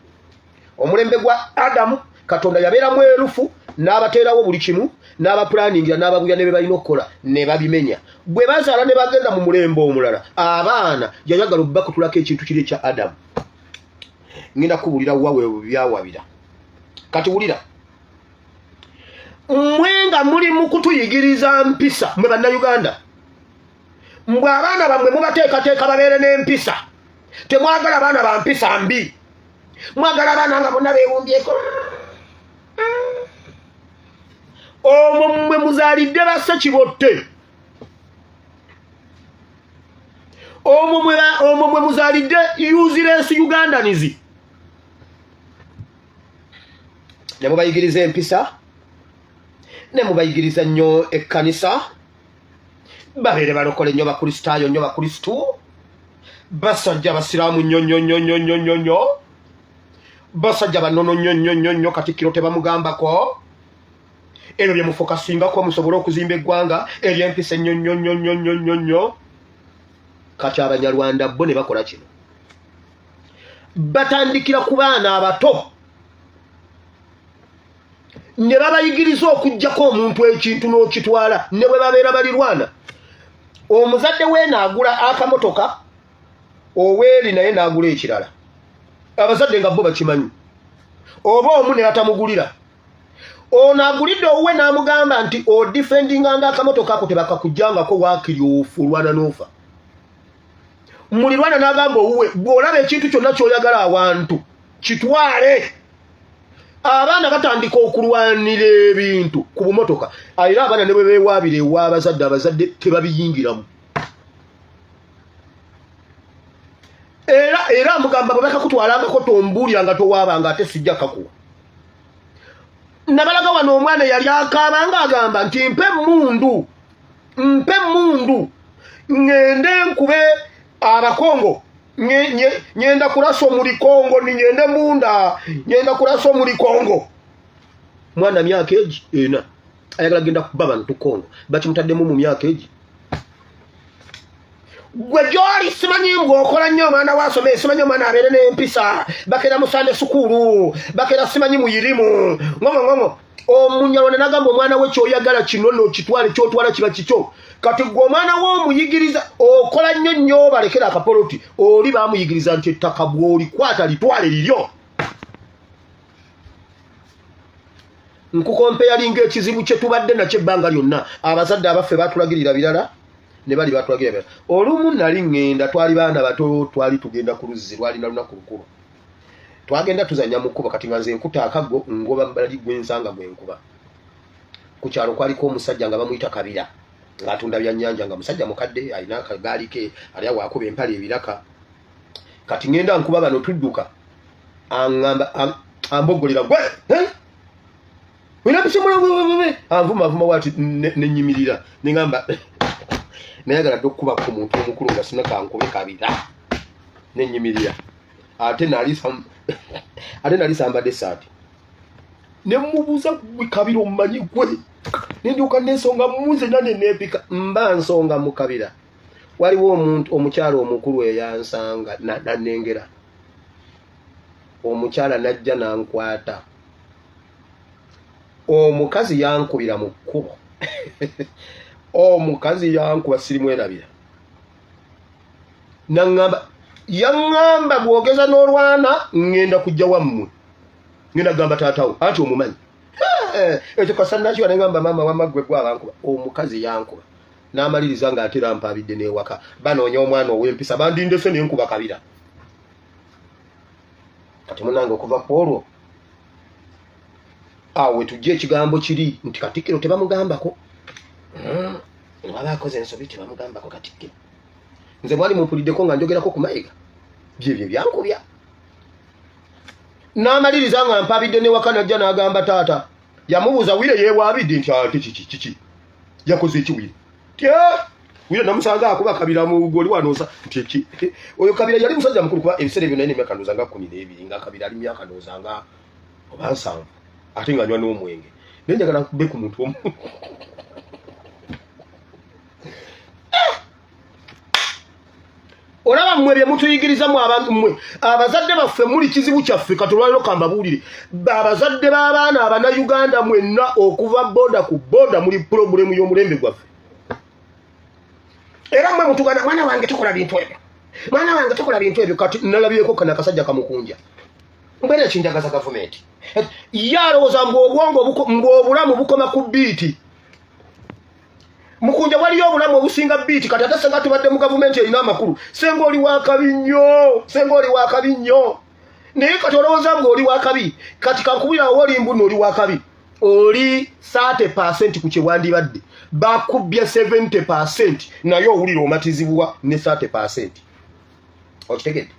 omulembe gwa Adamu Katonda yabeera mwerufu n'abateerawo buli kimu n'abapulaningira n'ababuya ne be balina okukola ne babimenya bwe bazaala ne bagenda mu mulembe omulala abaana yayagala obbakutulako ekintu kiri ekya Adamu ngenda kubulira wawe byawabira kati wulira mwenga muli mu kutuyigiriza mpisa mwe bannayuganda mbwe abaana bammwe mubateekateeka babeere n'empisa temwagala baana ba mpisa mbi mwagala baana nga bonna beewumbyeko omwo mmwe muzaalidde basse kibotte omwo mwe muzaalidde useless Ugandanizi ne mubayigiriza empisa ne mubayigiriza nnyo ekkanisa babeere balokole nnyo bakristaayo nnyo bakristu basajja basiraamu nnyo basajja banono nnyo Katikkiro tebamugambako ebyo bye mufokasingako musobole okuzimba eggwanga ery'empisa nnyo kati Abanyarwanda bo ne bakola kino batandikira ku baana abato ne babayigiriza okuggyako omuntu ekintu n'okitwala ne bwe babeera balirwana omuzadde we naagula akamotoka oweeri naye naagula ekirala abazadde nga bo bakimanyi oba omu ne batamugulira ono agulidde owuwe n'amugamba nti odifendinganga akamotoka ako tebakakujjangako waakiri ofulwana n'ofa mulirwana n'agamba owuwe bw'olaba ekintu kyonna ky'oyagala awantu kitwale. Abaana batandika okulwanira ebintu ku bumotoka era abaana ne bwe beewaabira ew'abazadde abazadde tebabiyingiramu. Era mugamba bwe bakakutwalangako tombuulira nga towaabanga ate sijja kakuwa. Nabalaga wano omwana yali akaabanga agamba nti mpe emmundu ngende nkube abakongo ngenda kurasa omuli Kongo ngende munda ngenda kurasa omuli Kongo. Mwana myaka egi ena ayagala genda kuba bantu Kongo bakimutaddemu mu myaka egi. Gwe gy'oli simanyi ng'okola nnyo omwana wasome simanyi omwana abeere n'empisa bakera mu Sunday school bakera simanyi muyirimu ngomo omunyalo ne nagamba omwana we ky'oyagala kino n'okitwale ky'otwala kiba kikyo. Kati gwe omwana w'omuyigiriza okola nnyo balekera akapoloti oli baamuyigiriza nti ettaka bw'olikwata litwale liryo. Nkukompeyalinga ekizibu kye tubadde nakyo ebbanga lyonna abazadde abaffe baatulagirira birala ne bali batwagira birala. Olumu nali ngenda twali baana bato twali tugenda ku luzzi lwali na lunaku lukulu twagenda tuzanya mu kkubo kati nga nze nkuta akaggo ngoba bali gwensanga gwenkuba. Ku kyalo kwaliko omusajja nga bamuyita Kabira ng'atunda byannyanja nga musajja mukadde alina akagaali ke ali awo akuba empale ebiraka. Kati ngenda nkuba bano tudduka aŋŋamba amboggolera gwe wina bisimula anvuma wati nenyimirira neŋŋamba nayagala dde okkuba ku muntu omukulu nga sina kankube Kabira nenyimirira ate nali sambadde essaati nemubuuza gwe Kabira omumanyi gwe nendyoka nensonga munze nane neepika mba nsonga mu Kabira. Waliwo omuntu omukyala omukulu eyansanga nanengera omukyala najja nankwata omukazi yankubira mu kkubo omukazi yankuba sirimwerabira yaŋŋamba bwogeza n'olwana ngenda kujja wammwe ngenda gamba taatawo anti omumanyi ekyo kasannakiwa neŋŋamba maama wamaggwe gwabankuba omukazi yankuba n'amaliriza nga ate rampaabidde n'ewaka banoonya omwana ow'empisa bandindese nenkuba Kabira. Kati munange okuva ku olwo awe tujja ekigambo kiri nti Katikkiro tebamugambako waba akoze ensobi tebamugambako Katikkiro. Nze mwali mumpuliddeko nga njogerako ku Mayiga byebyo byankubya n'amaliriza nga mpaabidde n'ewaka najja n'agamba taata yamubuuza Wire yeewaabidde nti ate kiki yakoze ekiwire Wire namusanga akuba Kabira mu goli wanoosa nti eki oyo Kabira yali musajja mukulu kuba ebiseera byonna emyaka ndooza nga 12 nga Kabira ali myaka ndooza nga oba 7 ate nga anywa n'omwenge nenjagala nkubbe ku muntu omu olaba mmwe bye mutuyigirizamu abantu mmwe abazadde baffe muli kizibu kyaffe katulwaliro kambabuulire abazadde b'abaana abannayuganda mwenna okuva boda ku boda muli pulobulemu y'omulembe gwaffe. Era mmwe mutugana mwana wange tokola bintu ebyo kati nalabyeko kana akasajja kamukunja mbere ekinjagaza gavumenti yalowooza ng'obulamu bukoma ku biiti. Mukunja waliyo obulamu obusinga biiti kati ate senga tubadde mu gavumenti erina amakulu senga oli wakabi nnyo naye kati olowooza ng'oli wakabi kati kankubira wolimbu n'oli wakabi oli 30% ku kyewandibadde bakubbye 70% naye owulira omatizibwa ne 30%. Okitegedde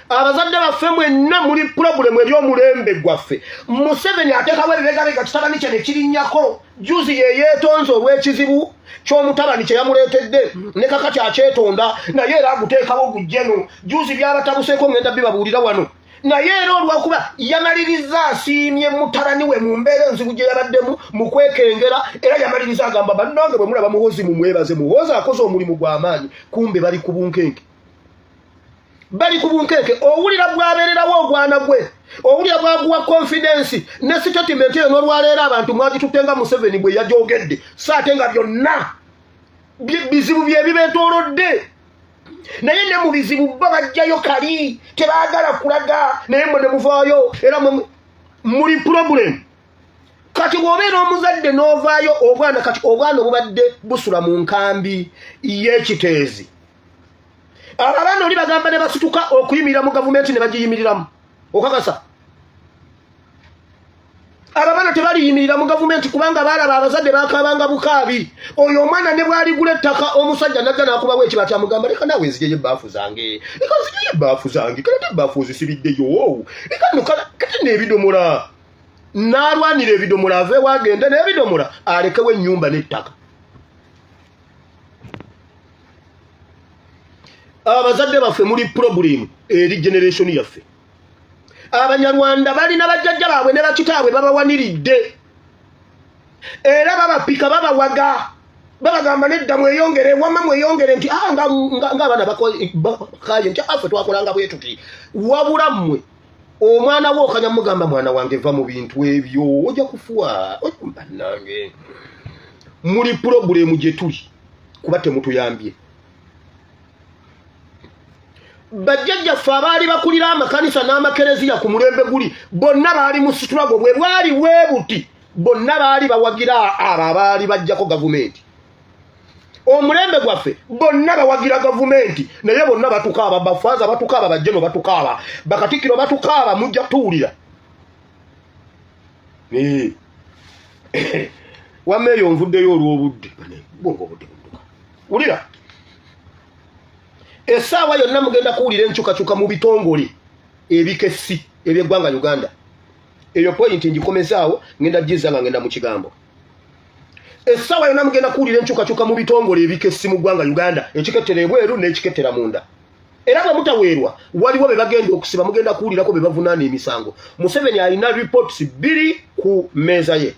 abazadde baffe mwenna muli pulobulemu ery'omulembe gwaffe. Museveni ateekawo ebibegabega kitabani kye ne kirinnyako juzi yeyeetonze olw'ekizibu ky'omutabani kye yamuleetedde ne kakati akyetonda naye era aguteekawo gujjeno juzi byabatabuseeko ngenda bibabuulira wano naye era olw'okuba yamaliriza asiimye mutabani we mu mbeera enzibu gye yabaddemu mu kwekengera era yamaliriza agamba bannange bwe mulaba muwozi mumwebaze muwozi akoze omulimu gw'amaanyi kumbe bali ku bunkenke owulira bwabeererawo ogwana gwe owulira bwaguwa confidence ne statement eyo n'olwaleero abantu mwagitutte nga Museveni bwe yajogedde saate nga byonna bizibu bye bibeetoolodde naye ne mu bizibu bba bajjayo kali tebaagala kulaga naye mwe ne muvaayo era muli problem. Kati bw'obeera omuzadde n'ovaayo obwana kati obwana obubadde busula mu nkambi y'ekiteezi abana oli bagamba ne basituka okuyimirira mu gavumenti ne bagiyimiriramu okakasa abana tebaliyimirira mu gavumenti kubanga balaba abazadde bakabanga bukaabi oyo omwana ne bwali gula ettaka omusajja najja nakubawo ekibati amugamba leka nawe nzijeyo ebbaafu zange kaleta ebbaafu ozisibiddeyo leka kati n'ebidomola n'alwanira ebidomola ave wagenda n'ebidomola alekewo ennyumba n'ettaka abazadde baffe muli problem eri generation yaffe abanyarwanda balina bajjajja baabwe ne bakitaabwe babawaniridde era babapika babawaga babagamba nedda mweyongere wamma mweyongere nti ng'abaana bakaye nti affe twakolanga bwe tuti wabula mmwe omwana wo okanya mugamba mwana wange va mu bintu ebyo ojja kufuwa bannange muli problem gye tuli kuba temutuyambye bajjajja ffe abaali bakulira amakanisa n'amakereziya ku mulembe guli bonna baali mu struggle bwe bwali weebuti bonna baali bawagira abo abaali bajjako gavumenti omulembe gwaffe bonna bawagira gavumenti naye bonna batukaaba bafaaza batukaaba bajjeno batukaaba bakatikiro batukaaba mujja tuwulira wameeyo nvuddeyo olw'obudde bongo obudde budduka wulira essaawa yonna mugenda kuwulira enkyukakyuka mu bitongole ebikessi eby'eggwanga Uganda eyo point ngikomezaawo ngenda giza nga ngenda mu kigambo essaawa yonna mugenda kuwulira enkyukakyuka mu bitongole ebikessi mu ggwanga Uganda ekikettera ebweru n'ekikettera munda era bwe mutaweerwa waliwo be bagenda okusiba mugenda kuwulirako be bavunaana emisango Museveni alina reports 2 ku meeza ye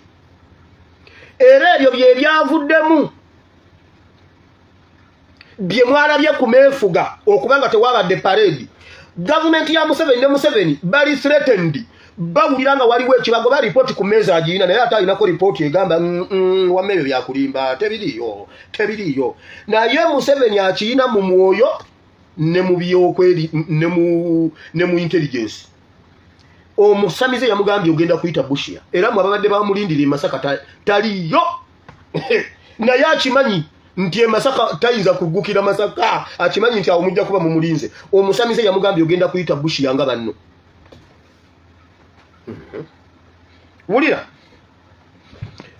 era ebyo bye byavuddemu bye mwalabye ku meefuga okubanga tewabadde parade gavumenti ya Museveni ne Museveni bali threatened bawulira nga waliwo ekibago ba report ku meeza agiyina naye ate alinako report egamba wameebyo byakulimba tebiriyo naye Museveni akiyina mu mwoyo ne mu byokweri ne mu intelligence omusamize yamugambye ogenda kuyita Bushia era mu ababadde bamulindira Masaka taliyo naye akimanyi nti Masaka tayinza kugukira Masaka akimanyi nti awo mujja kuba mu mulinze omusamize yamugambye ogenda kuyita Bushia nga banno wulira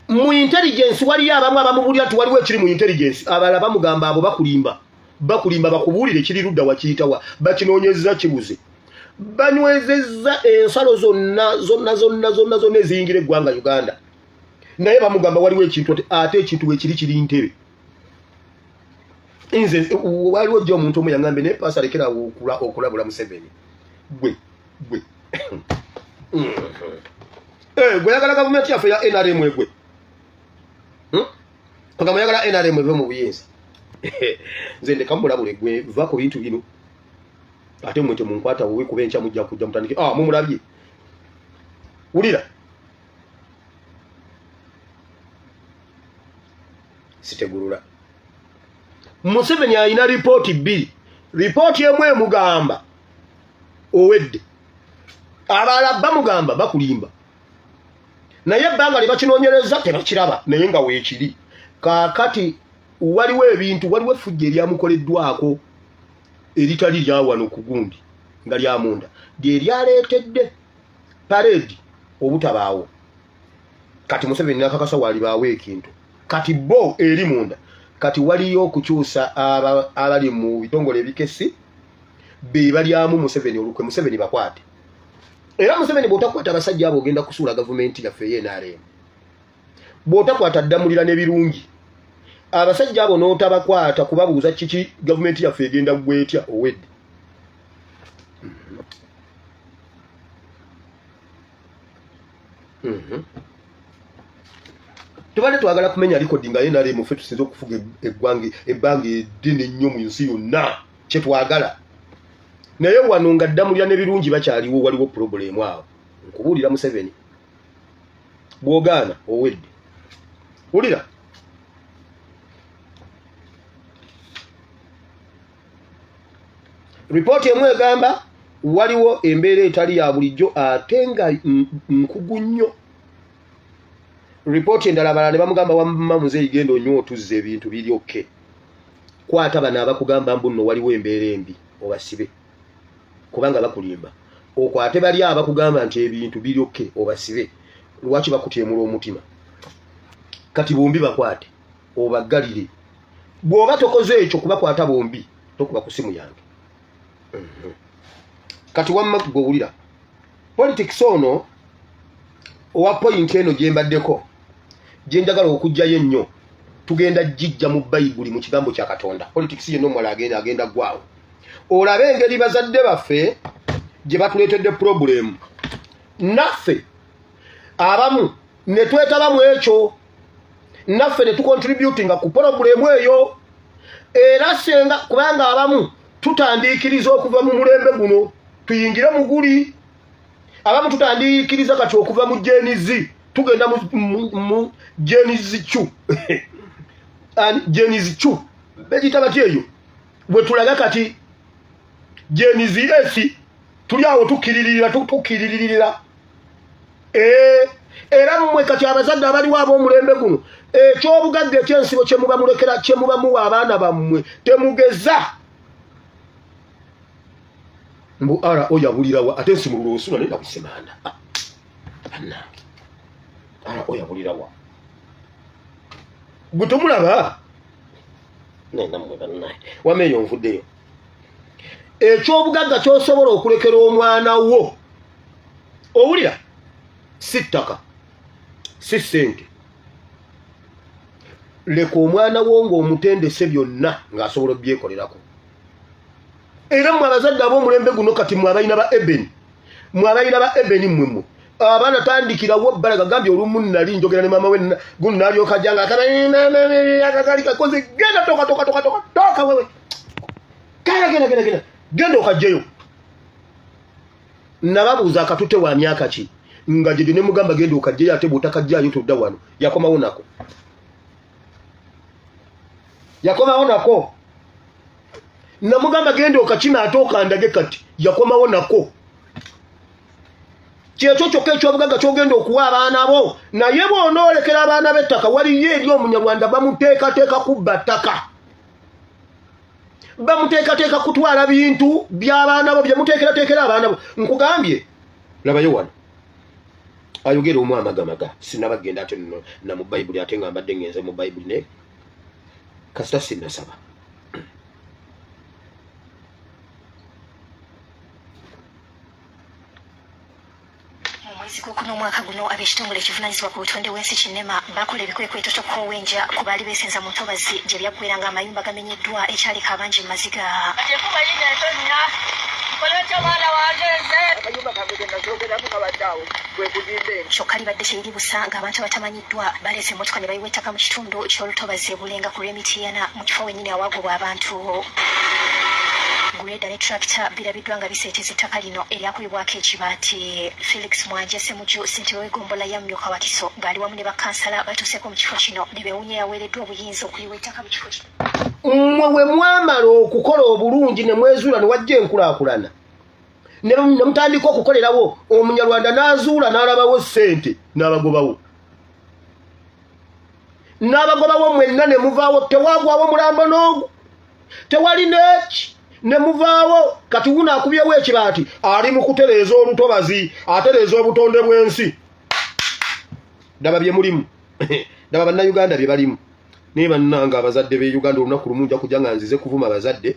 mu intelligence waliyo abamu abamubulira tu waliwo ekiri mu intelligence abala bamugamba abo bakulimba bakubuulire kiri ludda wakiyitawa bakinoonyeza kibuze banywezezza ensalo zonna eziyingira eggwanga Uganda naye bamugamba waliwo ekintu ate ekintu wekiri kiri ntebe nze waliwo jjo omuntu omu yaŋŋambe naye paasa lekera okulabula Museveni gwe gwe yagala gavumenti yaffe ya NRM egwe kagamba yagala NRM eve mu buyinza nze ndeka mulabule gwe va ku bintu bino ate mmwe temunkwata wowe kuba enkya mujja kujja mutandike mumulabye wulira sitegulula Museveni alina ripooti 2 ripooti emu emugamba owedde abalala bamugamba bakulimba naye ebbanga lye bakinoonyereza tebakiraba naye nga weekiri kaakati waliwo ebintu waliwo effujja eryamukoleddwako eritali lyawano ku gundi nga lyamunda lyeryaleetedde paredi obutabaawo kati Museveni nakakasa walibaawo ekintu kati bo eri munda kati waliyo okukyusa abali mu bitongole ebikessi be balyamu Museveni olukwe Museveni bakwate era Museveni bw'otakwata abasajja abo ogenda kusuula gavumenti yaffe y'NRM bw'otakwata ddamulira n'ebirungi abasajja abo n'otabakwata kubabuuza kiki gavumenti yaffe egenda gwetya owedde tubadde twagala kumenya likodi nga NRM ffe tusinza okufuga ebbanga eddene ennyo mu nsi yonna kye twagala naye wano nga ddamulira n'ebirungi bakyaliwo waliwo problemu awo nkubuulira Museveni bw'ogaana owedde wulira ripooti emu egamba waliwo embeera etali ya bulijjo ate nga nkugu nnyo ripooti endala balala ne bamugamba wamma muzeeyi genda onywa otuzza ebintu biri okke kwata bana abakugamba mbuno waliwo embeera embi obasibe kubanga bakulimba okwate bali abakugamba nti ebintu biryoke obasibe lwaki bakutemula omutima kati bombi bakwate obagalire bw'oba tokoze ekyo kubakwata bombi tokuba ku simu yange kati wamma gowulira politics ono owa point eno gyembaddeko gyenjagala okujjayo ennyo tugenda jijja mu bayibuli mu kigambo kya Katonda politics yenno mwala agenda gwawo olabe engeri bazadde baffe gye batuleetedde problem naffe abamu ne twetabamu ekyo naffe ne tucontributinga ku problem eyo era senga kubanga abamu tutandiikiriza okuva mu mulembe guno tuyingire mu guli abamu tutandiikiriza kati okuva mu jenizi tugenda mu jenizi chu jenizi chu begita batyeyo bwe tulaga kati jenizi esi tuli awo tukiririra era mmwe kati abazadde abaliwo ab'omulembe guno ekyobugagga ekyensibo kyemuba mulekera kyemuba muwa abaana bammwe temugeza mbu ara oyabulirawa ate nsimulula osula nenda kusemanda bannange ara oyabulirawa gwe tomulaba nenda mmwe bannaye wameeyo nvuddeyo ekyobugagga kyosobola okulekera omwana wo owulira si ttaka si ssente leka omwana wo ng'omutendese byonna ng'asobola obyekolerako era mmwe abazadde ab'omulembe guno kati mmwe abalina ba ebeni mmwe abalina ba ebeni mmwe abaana tandikirawo bbalaga gambye olumu nali njogera ne maama we guno n'alyoka janga akagali kakoze genda toka wewe genda okajjeyo nababuuza akatute wa myaka ki nga gye ne mugamba genda okajjeyo ate bw'otakajjayo todda wano yakomawo nako namugamba genda okakima ate okandage kati yakomawo nako kyekyo kyokka ekyobugagga kyogenda okuwa abaana bo naye bw'onoolekera abaana b'ettaka waliyo eri omunyarwanda bamuteekateeka kubba ttaka bamuteekateeka kutwala bintu by'abaana bo byemuteekerateekera abaana bo nkugambye labayo wano ayogera omu amagamaga sinabagenda ate na mu bayibuli ate nga mbadde ngenze mu bayibuli ne kasita sinnasaba mwezi gw'okuna omwaka guno ab'ekitongole ekivunaanyizibwa ku butonde bw'ensi kinema bakola ebikwekweto ky'okuwenja ku baali beesenza mu ntobazi gye byaggweranga amayumba gamenyeddwa ekyaleka abangi mu maziga kyokka libadde teriri busa ng'abantu abatamanyiddwa baleese emmotoka ne bayiwa ettaka mu kitundu ky'olutobazi ebulenga ku lw'emitiyana mu kifo wennyini awaagobwa abantu Greda ne tractor birabiddwa nga biseeteza ettaka lino eryakubibwako ekibaati. Felix Mwanje Ssemuju ssentebe w'egombola ya Mmyoka Wakiso ng'ali wamu ne bakkansala batuuseeko mu kifo kino ne beewunya yaweereddwa obuyinza okuyiwa ettaka mu kifo kino. Mmwe bwe mwamala okukola obulungi ne mwezuula ne wajja enkulaakulana ne mutandika okukolerawo omunyarwanda n'azuula n'alabawo ssente n'abagobawo mwenna ne muvaawo tewaagwawo mulambo n'ogu tewali neeki ne muvaawo kati wuno akubyewo ekibaati ali mu kutereeza olutobazi atereeza obutonde bw'ensi daba bye mulimu daba bannayuganda bye balimu naye bannanga abazadde b'e Uganda olunaku lumu nja kujja nga nzize kuvuma abazadde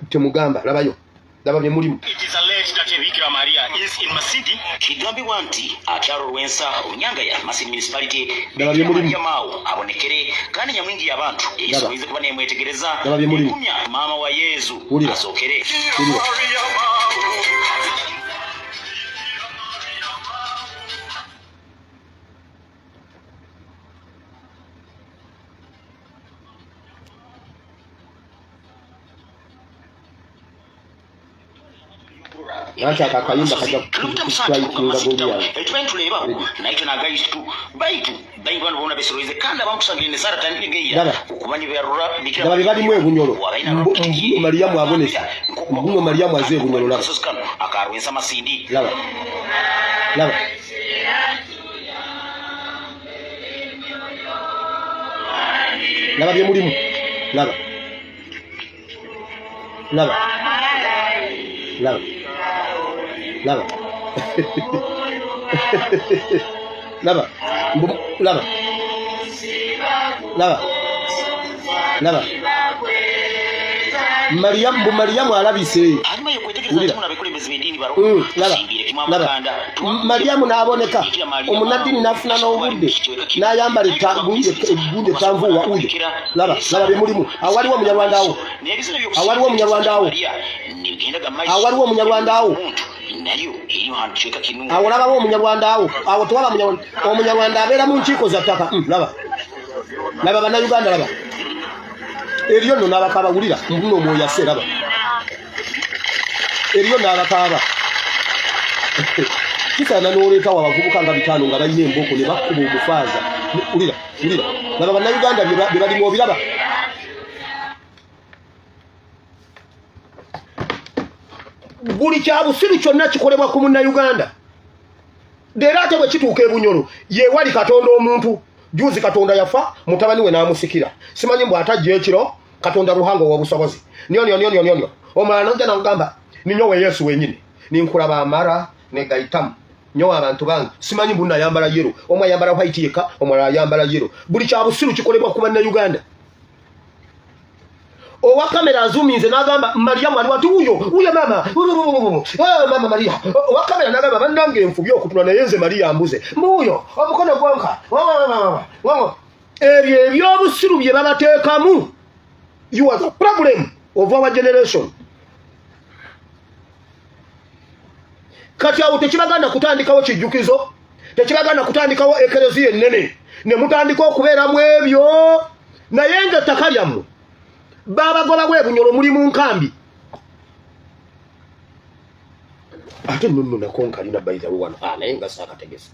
temugamba labayo daba bye mulimu. Bikira Maria is in Masidi. Kigambibwa nti akyalo Lwensa Onyangaya Masidi municipality Bikira Mawu abonekere kandi nyamwingi y'abantu eyisobize kuba nemwetegereza kumya mama wa Yesu asokere. Acha akakayimba kaja kutwaikinga goliya. Etwentuleba naito nagaistu baitu bano bona besoroize kanda bamusangirine sara tandigeya kubanyi byarura bikira bali bali mwe bunyolo Mariamu abonesa mbuno Mariamu aze bunyolo laba akarwensa Masindi laba bye mulimu laba laba laba laba laba laba laba laba Mariamu alabise Mariamu n'aboneka omunaddini n'afuna n'obudde n'ayambala eggunde tanvuwa uyo laba bye mulimu awaliwo omunyarwanda awo awaliwo omunyarwanda awo awo labawo omunyarwanda awo tewaba omunyarwanda abeera mu nkiiko za ttaka laba bannayuganda laba eriyo nno n'abakaaba wulira mbuno omwoyo ase laba eriyo n'abakaaba kisaana n'oleetawo abavubuka nga 5 nga balina embooko ne bakkuba omufaaza wulira laba bannayuganda bye balimu obiraba buli kyabusiru kyonna kikolebwa ku munnayuganda leero ate bwe kituuka ebunyolo yeewali katonda omuntu juzi katonda yafa mutabani we n'amusikira simanyi mbw atajja ekiro katonda ruhanga w'obusobozi nyo omulala nojja nagamba ninyowe yesu wenyini ninkulaba amara negayitamu nyowe abantu bange simanyi mbu nayambala yero omwe ayambala white yeka omulala ayambala yero buli kyabusiru kikolebwa ku bannayuganda owa kamera azuminze n'agamba Mariamu ali wati uyo mama Maria owa kamera n'agamba bannange enfubi okutula naye nze Maria mbuze mbuyo omukono gwonka ebyo ebyobusiru bye babateekamu. You are the problem of our generation. Kati awo tekibagana kutandikawo kijjukizo, tekibagana kutandikawo ekereziya ennene ne mutandika okubeera mu ebyo naye nga ettaka lyammwe babagoba bwebunyolo muli mu nkambi ate nno nakonkalina bayitawo wano naye nga saakategesa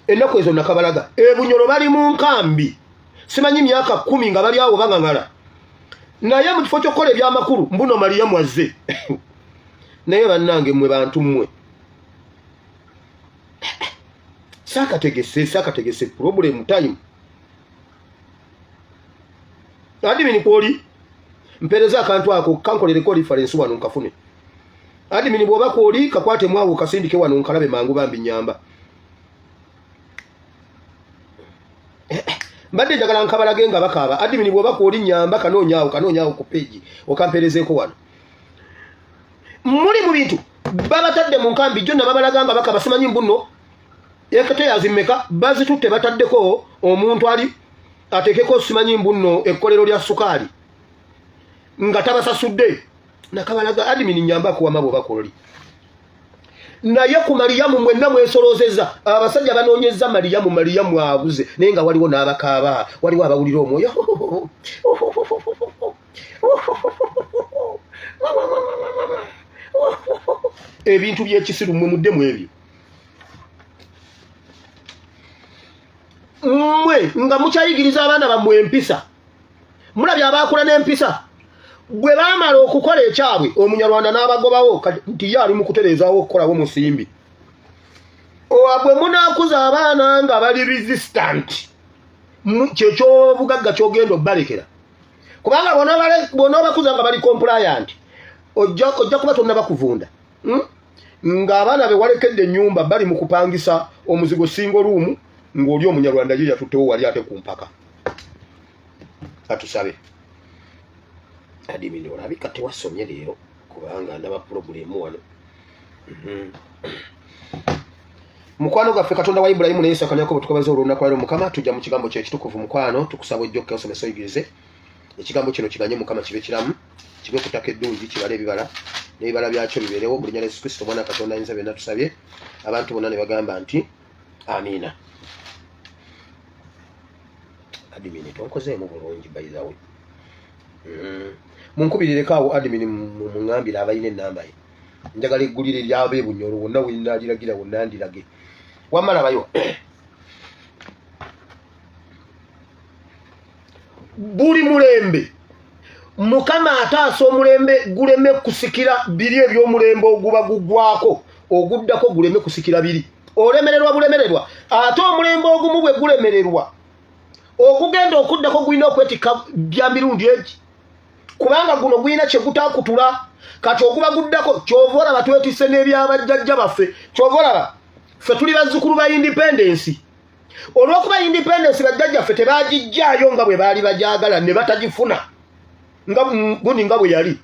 ennaku ezo nakabalaga ebunyolo bali mu nkambi simanyi myaka 10 nga bali awo bangangala naye mu kifo ky'okukola ebyamakulu mbuno Mariamu azze naye bannange mmwe bantu mmwe saakategese problem time adimini kwoli mpereza akantu ako kankolereko reference wano nkafune adimini bwoba kwoli kakwate mwawo kasindike wano nkalabe mangu bambi nyamba mbadde njagala nkabalage nga bakaaba adimini bwoba kwoli nyamba kanoonyaawo ku page okamperezeeko wano muli mu bintu babatadde mu nkambi jonna babalaga nga bakaba simanyi mbuno ekete yazimeka bazitutte bataddeko omuntu ali atekeko simanyi mbuno ekkolero lya sukaali nga tabasasudde nakabalaga adimini nyamba kuwamabo bakololi naye ku Mariamu mwenna mwesolozeza abasajja banoonyeza Mariamu abuze naye nga waliwo n'abakaaba waliwo abawulira omwoyo ebintu by'ekisiru mwe muddemu ebyo mmwe nga mukyayigiriza abaana bammwe empisa mulabye abaakula n'empisa bwe baamala okukola ekyabwe omunyarwanda n'abagobawo nti ye ali mu kutereezaawo okukolawo musimbi bwe munaakuza abaana nga bali resistant kyekyobugagga kyogenda obbalekera kubanga bw'onoobakuza nga bali compliant ojja kuba tonna bakuvunda nga abaana be walekedde ennyumba bali mu kupangisa omuzigo singo ruumu ng'oli omunyarwanda ye yatuttewo wali ate ku mpaka atusabe adimini olabika tewasomye leero kubanga ndaba pulogulemu wano mukwano gaffe katonda wa Ibulayimu ne Isaka ne Yakobo tukabaza olunaku lwaleero mukama tujja mu kigambo ky'ekitukuvu mukwano tukusaba ojjokka osomesa oyigirize ekigambo kino kiganye mukama kibe kiramu kibe kutaka eddungi kibale ebibala n'ebibala byakyo bibeerewo mu linnya lya Yesu Kristo omwana katonda ayinza byonna tusabye abantu bonna ne bagamba nti amiina adimini tonkozeemu bulungi bayizawe munkubirireko awo adimini muŋŋambire abalina ennamba ye njagala eggulire ly'abeebunyolo wonna wenaaliragira wonna ndirage wamala bayo buli mulembe mukama ataasa omulembe guleme kusikira biri eby'omulembe oguba guggwako oguddako guleme kusikira biri olemererwa bulemererwa ate omulembe ogumu bwe gulemererwa ogugenda okuddako gulina okwetikka bya mirundi egi kubanga guno gwina kye gutakutula kati okuba guddako kyova olaba twetisse n'ebyabajjajja baffe kyova olaba ffe tuli bazzukulu ba independence olw'okuba independence bajjajjaffe tebagijjaayo nga bwe baali bajagala ne batagifuna gundi nga bwe yali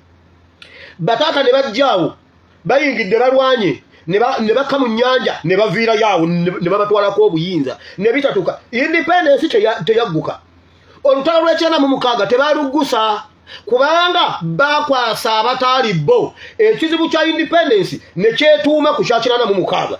bataata ne bajjaawo bayingidde balwanye ne bakka mu nnyanja ne baviirayo awo ne babatwalako obuyinza ne bitatuka independence teyagguka olutalo lw'ekyenda tebaluggusa kubanga bakwasa abataali bo ekizibu kya independence ne kyetuuma ku kya 86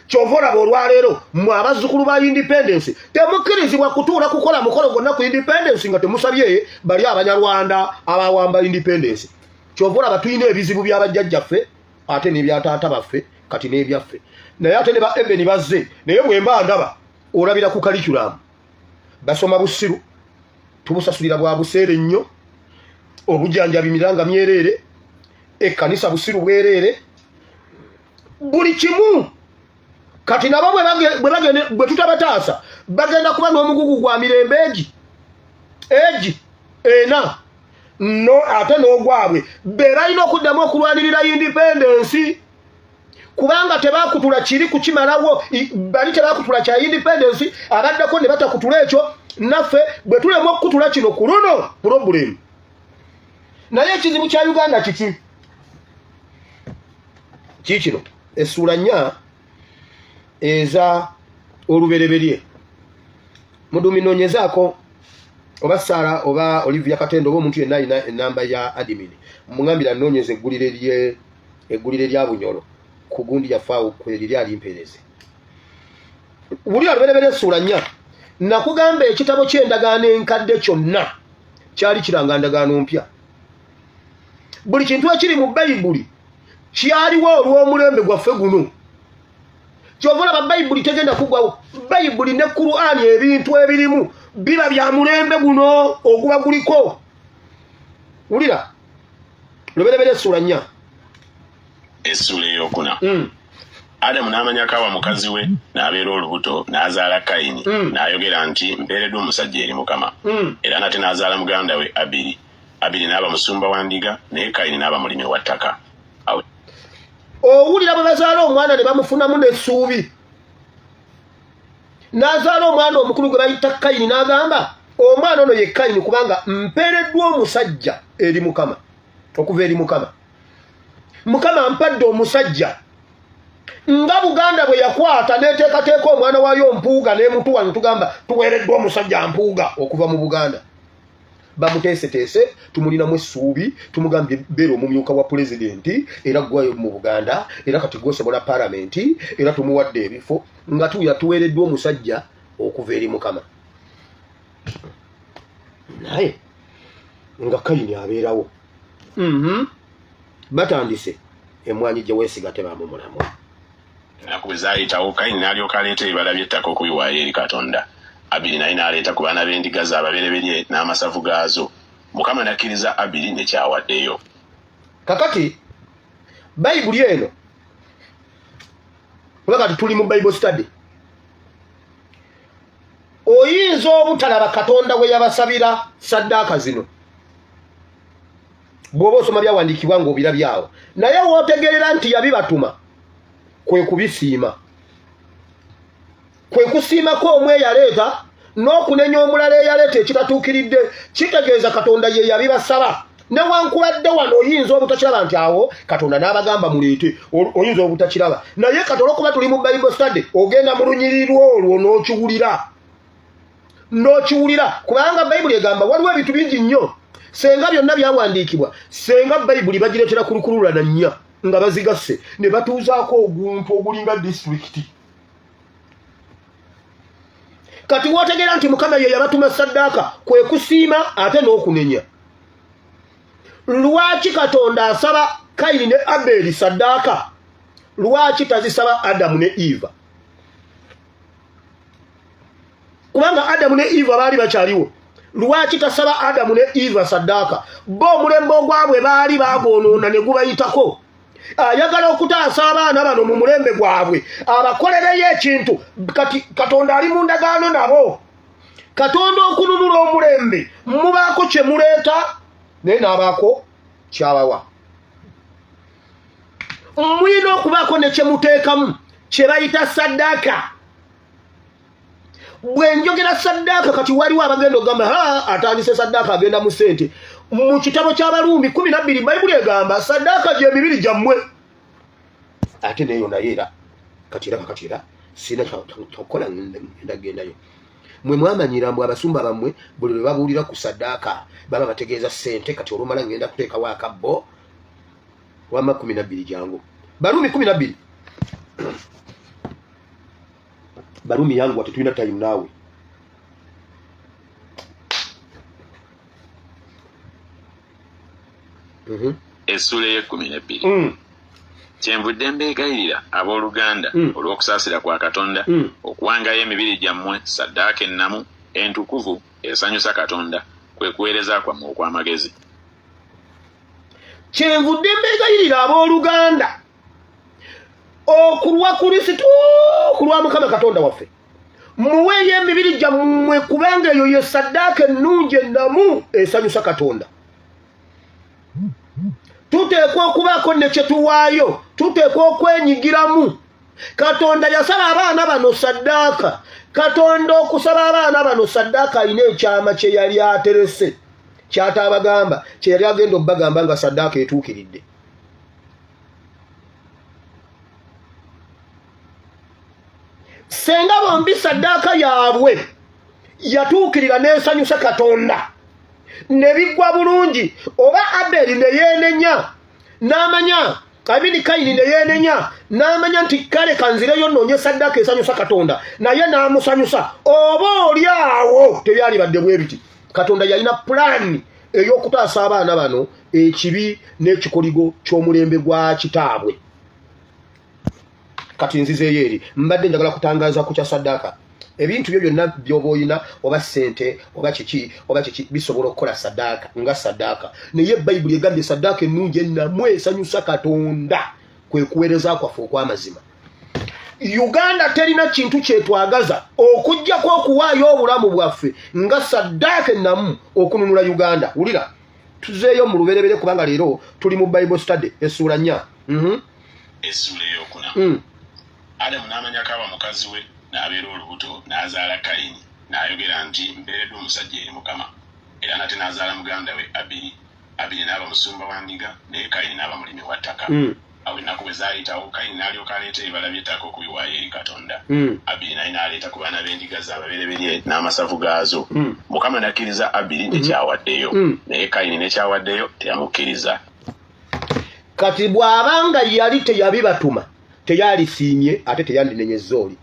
kyova olaba olwaleero mwe abazzukulu ba independence temukkirizibwa kutuula kukola mukolo gonna ku independence nga temusabye bali abanyarwanda abawamba independence kyova olaba tulina ebizibu by'abajjajjaffe ate n'ebyataata baffe kati n'ebyaffe naye ate ne ba ebeni bazze naye bwemba ndaba olabira ku curriculum basoma busiru tubusasulira bwa buseere nnyo obujjanjabi miranga myereere ekkanisa busiru bwereere buli kimu kati nabo bwe tutabataasa bagenda kuba n'omugugu gwa mirembe egi ena no ate n'ogwabwe be balina okuddamu okulwanirira independence kubanga tebakutula kiri kukimalawo bali tebakutula kya independence abaddako ne batakutula ekyo naffe bwe tulemu okutula kino ku luno problem naye ekizibu kya Uganda kikino essuula nnya eza olubereberye muduminoonyezaako oba Sara oba Olivia Katendo oba omuntu yenna alina enamba ya admin mungambira nnoonyeza eggulire lya Bunyoro ku gundi yafaawo kweliri ali mpeereze buli olubereberye essuula nnya nakugamba ekitabo ky'endagaano enkadde kyonna kyali kiranga ndagaano mpya buli kintu ekiri mu bayibuli kyaliwo olw'omulembe gwaffe guno kyova olaba bayibuli tegenda kugwawo bayibuli ne Kur'ani ebintu ebirimu biba bya mulembe guno oguba guliko wulira lubereberye essuula nnya essuula eyokuna Adamu n'amanyako awa mukazi we n'abeera olubuto n'azaala Kayini n'ayogera nti mpeereddwa omusajja eri Mukama era nate n'azaala muganda we Abiri n'aba musumba wa ndiga naye Kayini n'aba mulimi wa ttaka owulira bwe bazaala omwana ne bamufunamu n'essuubi n'azaala omwana omukulu gwe bayita Kayini n'agamba omwana ono ye Kayini kubanga mpeereddwa omusajja eri Mukama okuva eri Mukama ampadde omusajja nga Buganda bwe yakwata n'eteekateeka omwana waayo Mpuuga n'emutuwa ne tugamba tuweereddwa omusajja Mpuuga okuva mu Buganda bamuteeseteese tumulinamu essuubi tumugambye beera omumyuka wa pulezidenti era gwayo mu Buganda era kati gwosobola palamenti era tumuwadde ebifo nga tuweereddwa omusajja okuva eri Mukama naye nga Kayini abeerawo batandise emwanyi gye weesiga tebamumulamu ennaku bwe zaayitawo Kayini n'alyoka aleeta ebibala by'ettaka okubiwaayo eri Katonda Abiri naye n'aleeta ku baana b'endiga z'ababereberye n'amasavu gaazo Mukama n'akkiriza Abiri ne kyawaddeyo kakati bayibuli eno kuba kati tuli mu Bible study oyinza obutalaba Katonda we yabasabira saddaaka zino bw'oba osoma byawandiikibwa ng'obirabyawo naye wootegerera nti yabibatuma kwe kubisiima kwe kusiimako omwe yaleeta n'okunenya omulala eyaleeta ekitatuukiridde kitegeeza Katonda ye yabibasaba newankubadde wano oyinza obutakiraba nti awo Katonda n'abagamba muleete oyinza obutakiraba naye kati olw'okuba tuli mu Bible study ogenda mu lunyiriri olwo n'okiwulira kubanga Bayibuli egamba waliwo ebintu bingi nnyo senga byonna byawandiikibwa senga Bayibuli bagireetera kulukululana nnya nga bazigasse ne batuuzaako oguntu ogulinga disitulikiti kati wootegeera nti Mukama ye yabatuma saddaaka kwe kusiima ate n'okunenya lwaki Katonda asaba Kayini ne Aberi saddaaka lwaki tazisaba Adamu ne Eva kubanga Adamu ne Eva baali bakyaliwo lwaki tasaba Adamu ne Eva saddaaka bo omulembe ogwabwe baali bagoonoona ne gubayitako ayagala okutaasa abaana bano mu mulembe gwabwe abakolereyo ekintu kati Katonda ali mu ndagaano nabo Katonda okununula omulembe mubaako kye muleeta naye n'abaako kyabawa. Mulina okubaako ne kye muteekamu kye bayita saddaaka. Bwe njogera saddaaka kati waliwo abagenda okugamba atandise saddaaka agenda mu ssente. Mu kitabo ky'Abalumi 12 Bayibuli egamba saddaaka gy'emibiri gyammwe. Ate neyo naye era kati era sina kyokola ndagendayo. Mwe mwamanyira mbu abasumba bammwe buli lwe babuulira ku saddaaka baba bategeeza ssente. Kati olumala ngenda kuteekawo akabbo wama 12 jangu. Balumi 12. Balumi yangu ati tulina time naawe. Essula ye 12. Kyenvudde mbeegayirira abooluganda olw'okusaasira kwa Katonda okuwangayo emibiri gyammwe saddaaka ennamu entukuvu esanyusa Katonda kwe kuweereza kwammwe okw'amagezi. Kyenvudde mbeegayirira abooluganda okulwa Kristo kulwa Mukama Katonda waffe muweeyo emibiri gyammwe kubanga eyo ye saddaaka ennungi ennamu esanyusa Katonda. Tuteekwa okubaako ne kye tuwaayo, tuteekwa okwenyigiramu. Katonda yasaba abaana bano saddaaka. Katonda okusaba abaana bano saddaaka alina ekyama kye yali aterese ky'ataabagamba, kye yali agenda obbagamba nga saddaaka etuukiridde. Senga bombi saddaaka yaabwe yatuukirira n'esanyusa Katonda ne biggwa bulungi, oba Aberi ne yeenenya n'amanya Kayini ne yeenenya n'amanya nti kale kanzireyo nnoonye saddaaka esanyusa Katonda, naye n'amusanyusa, oba oli awo tebyali badde bwe biti. Katonda yalina pulaani ey'okutaasa abaana bano ekibi n'ekikoligo ky'omulembe gwa kitaabwe. Kati nzizeeyo eri mbadde njagala kutangaza ku kya saddaaka. Ebintu byo byonna by'oba oyina oba ssente oba kiki bisobola okukola saddaaka nga saddaaka. Naye Bayibuli egambye saddaaka ennungi ennamu esanyusa Katonda kwe kuweereza kwaffe okw'amazima. Uganda terina kintu kyetwagaza okuggyako okuwaayo obulamu bwaffe nga saddaaka ennamu okununula Uganda. Wulira tuzeeyo mu luberebere kubanga leero tuli mu Bible study essula 4. Essula ey'okuna. Adamu n'amanyako aba mukazi we n'abeera olubuto n'azaala Kayini n'ayogera nti mbeereddwa omusajja eri Mukama. Era nate n'azaala muganda we Abiri. Abiri n'aba musumba wa ndiga naye Kayini n'aba mulimi wa ttaka. Awo ennaku bwe zaayitawo Kayini n'alyoka aleeta ebibala by'ettaka okubiwaayo eri Katonda. Abiri naye n'aleeta ku baana b'endiga ze ababereberye n'amasavu gaazo. Mukama n'akkiriza Abiri nekyawaddeyo naye Kayini nekyawaddeyo teyamukkiriza. Kati bw'abanga yali teyabibatuma teyalisiimye ate teyandinenyezza oli.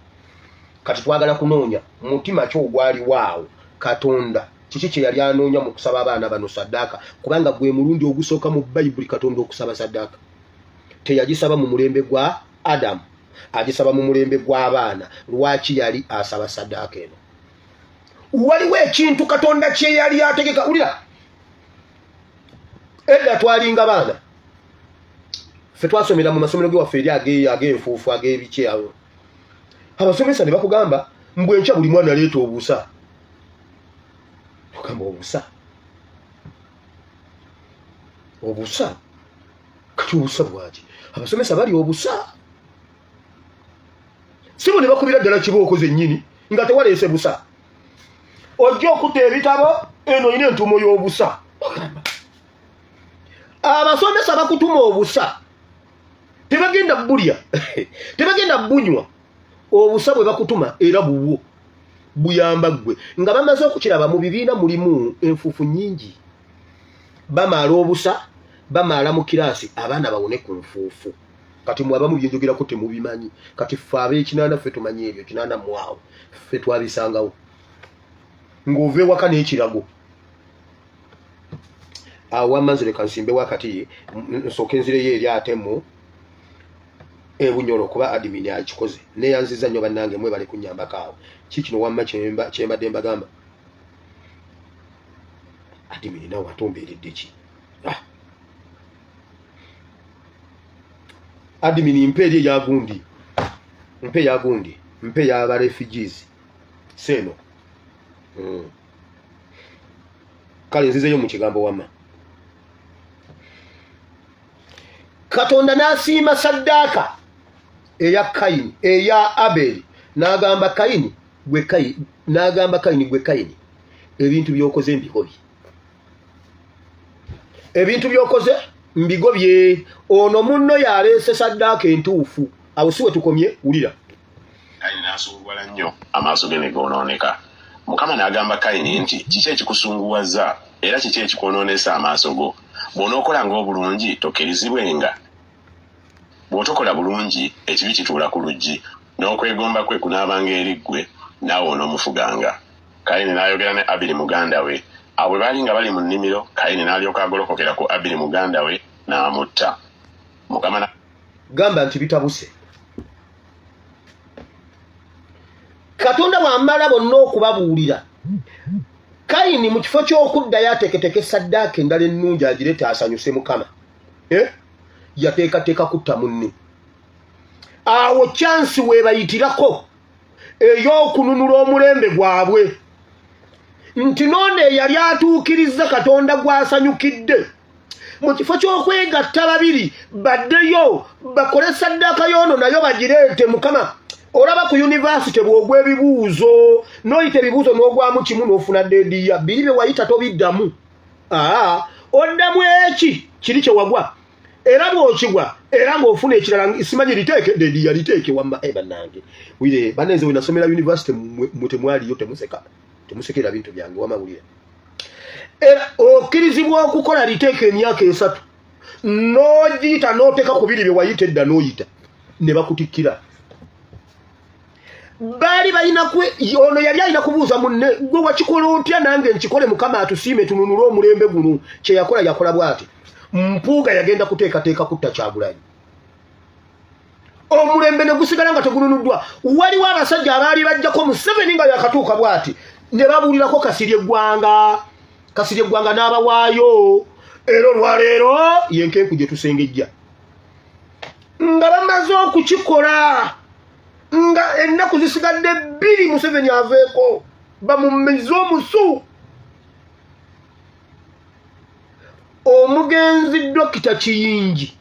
Kati twagala kunoonya mutima kyo gwali waawo Katonda kiki kye yali anoonya mu kusaba abaana bano saddaaka, kubanga gwe mulundi ogusooka mu Bayibuli Katonda okusaba saddaaka. Teyagisaba mu mulembe gwa Adamu, agisaba mu mulembe gw'abaana. Lwaki yali asaba saddaaka eno? Waliwo ekintu Katonda kye yali ategeka. Wulira, edda twalinga baana ffe twasomera mu masomero ge waffe eri ag'enfuufu ag'ebiki awo. Abasomesa ne bakugamba mbwe enkya buli mwana aleeta obusa. Ogamba obusa kati obusa bwaki? Abasomesa bali obusa sibo ne bakubira ddala kibooko zennyini nga tewaleese busa. Ojja okutta ebitabo eno ina entumo y'obusa. Abasomesa bakutuma obusa, tebagenda bulya tebagenda bunywa. Obusa bwe bakutuma era buwo buyamba gwe nga bamaze okukiraba mu bibiina mulimu enfuufu nnyingi. Bamaala obusa, bamaala mu kiraasi abaana bawone ku nfuufu. Kati mu abamu byenjogerako temubimanyi. Kati ffe ab'ekinaana ffe tumanyi ebyo kinaana mu awo ffe twabisangawo ng'ova ewaka n'ekirago. Awo wamanzire kansimbe wakati nsooke nzireyo eri Atemu Bunyoro kuba admin akikoze neyanziza nnyo bannange mwe bali kunnyambako awo. Kikino wamma kyembadde mbagamba admin nawe atombeeredde ki? Admin mpe eri eyagundi, mpe yagundi, mpe yaba refugees seno. Kale nzizeyo mu kigambo wamma Katonda n'asiima saddaaka eya Kayini eya Abeli n'agamba Kayini gwe Kayini ebintu by'okoze mbigobye. Ebintu by'okoze mbigobye. Ono munno yaleese saddaaka entuufu. Awo siwe tukomye wulira. Kayini n'asuubula nnyo amaaso ge ne goonooneka. Mukama n'agamba Kayini nti kiki ekikusunguwaza era kiki ekikwonoonesa amaaso go? Bw'onookolanga obulungi tokkirizibwenga. Bw'otokola bulungi ekibi kituula ku luggi n'okwegomba kwe kunaabanga eri ggwe naawe onoomufuganga. Kayini n'ayogera ne Abiri muganda we. Awo bwe baali nga bali mu nnimiro, Kayini n'alyoka agolokokera ku Abiri muganda we n'amutta. Mukama gamba nti bitabuse. Katonda bw'amala bonna okubabuulira, Kayini mu kifo ky'okuddayo ateketeke saddaaka endala ennungi agireete asanyuse Mukama, yateekateeka kutta munne. Awo kyansi weebayitirako ey'okununula omulembe gwabwe nti noone yali atuukiriza Katonda gw'asanyukidde. Mu kifo ky'okwegatta babiri baddeyo bakole saddaaka y'ono nayo bagireete Mukama. Olaba ku university bw'ogwa ebibuuzo n'oyita ebibuuzo n'ogwamu kimu n'ofuna dediya biri bye wayita tobiddamu. Oddamu eki kiri kye wagwa era bw'okigwa era ng'ofuna ekirala simanyi liteeke dediya liteeke wamma bannange wire banenze we nasomera university mwe temwaliyo temusekera bintu byange wamawulire. Era okkirizibwa okukola liteeke emyaka 3 n'ogiyita n'oteeka ku biri bye wayita edda n'oyita ne bakutikkira. Bali balina ono yali alina kubuuza munne gwe wakikola otya nange nkikole Mukama atusiime tununule omulembe guno. Kye yakola bw'ati. Mpuuga yagenda kuteekateeka kutta Kyagulanyi. Omulembe ne gusigala nga tegununuddwa. Waliwo abasajja abaali bajjako Museveni nga yakatuuka bw'ati ne babuulirako Kasirye Ggwanga n'abawaayo. Era olwaleero yenkenku gye tusengejja nga bamaze okukikola nga ennaku zisigadde 2 Museveni aveeko bamumeze omusu. Omugenzi Dokita Kiyingi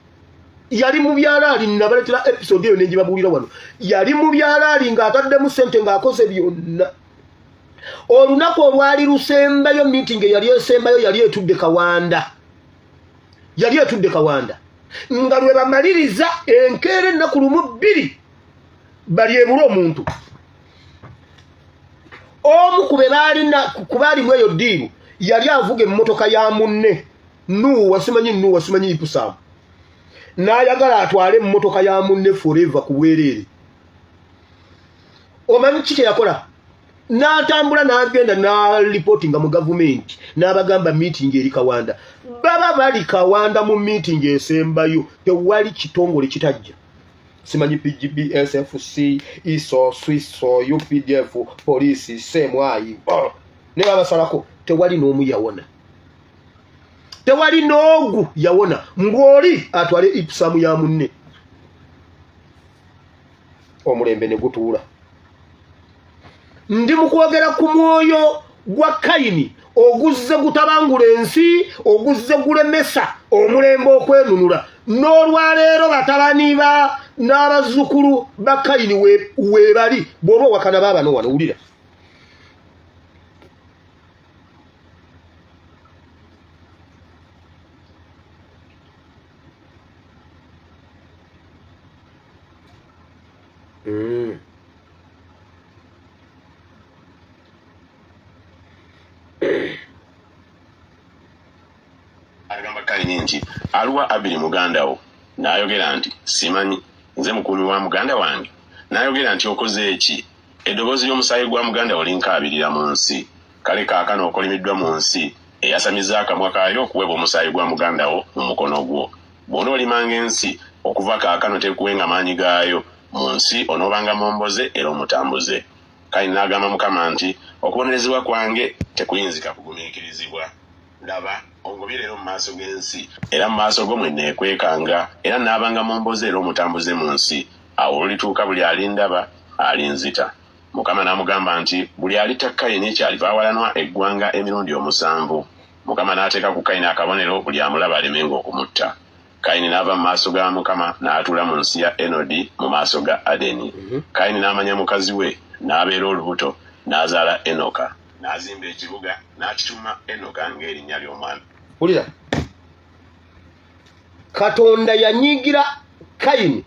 yali mu byalaali nabaletera episode eyo nenjibabuulira wano. Yali mu byalaali ng'ataddemu ssente ng'akoze byonna. Olunaku olwali lusembayo meeting eyali esembayo yali etudde Kawanda. Nga lwe bamaliriza enkeera ennaku lumu 2 bali ebula omuntu. Omu kubaalimu eyo ddiiru yali avuga emmotoka ya munne simanyi ipusaamu n'ayagala atwale emmotoka ya munne forever ku bwereere. Omanyi ki kye yakola? N'atambula n'agenda n'alipotinga mu gavumenti n'abagamba meeting eri Kawanda. Baba bali Kawanda mu meeting esembayo tewali kitongole kitajja. Simanyi PGB, SFC, ISO, SWISO, UPDF, polisi, SEMWI. Ne babasalako tewali n'omu yawona. Tewali n'ogu yawona. Ng'oli atwale ipusaamu ya munne. Omulembe ne gutuula. Ndi mu kwogera ku mwoyo gwa Kayini oguzze gutabangula ensi, oguzze gulemesa omulembe okwenunula. N'olwaleero batabani n'abazzukulu ba Kayini weebali bw'oba owakana baabano wano wulira. agamba Kayini nti aluwa Abiri muganda wo n'ayogera nti simanyi nze mukuumi wa muganda wange. N'ayogera nti okoze eki? Eddoboozi ly'omusaayi gwa muganda wo linkaabirira mu nsi. Kale kaakano okolimiddwa mu nsi eyasamiza akamwa kaayo okuweba omusaayi gwa muganda wo mu mukono gwo. Bw'onoolimanga ensi okuva kaakano tekuwenga maanyi gaayo. Mu nsi onoobanga momboze era omutambuze. Kayini n'agamba Mukama nti okubonerezebwa kwange tekuyinzika kugumiikirizibwa. Laba ongobye leero mu maaso g'ensi era mu maaso go mwe neekwekanga era naabanga momboze era omutambuze mu nsi. Awo olulituuka buli alindaba alinzita. Mukama n'amugamba nti buli alitta Kayini kyaliva awalanwa eggwanga emirundi 7. Mukama n'ateeka ku Kayini akabonero buli amulaba alemenga okumutta. Kayini n'ava mu maaso ga Mukama n'atuula mu nsi ya Enodi mu maaso ga Adeni. Kayini n'amanya mukazi we n'abeera olubuto n'azaala Enoka. N'azimba ekibuga n'akituuma Enoka ng'erinnya ly'omwana. Wulira. Katonda yanyigira Kayini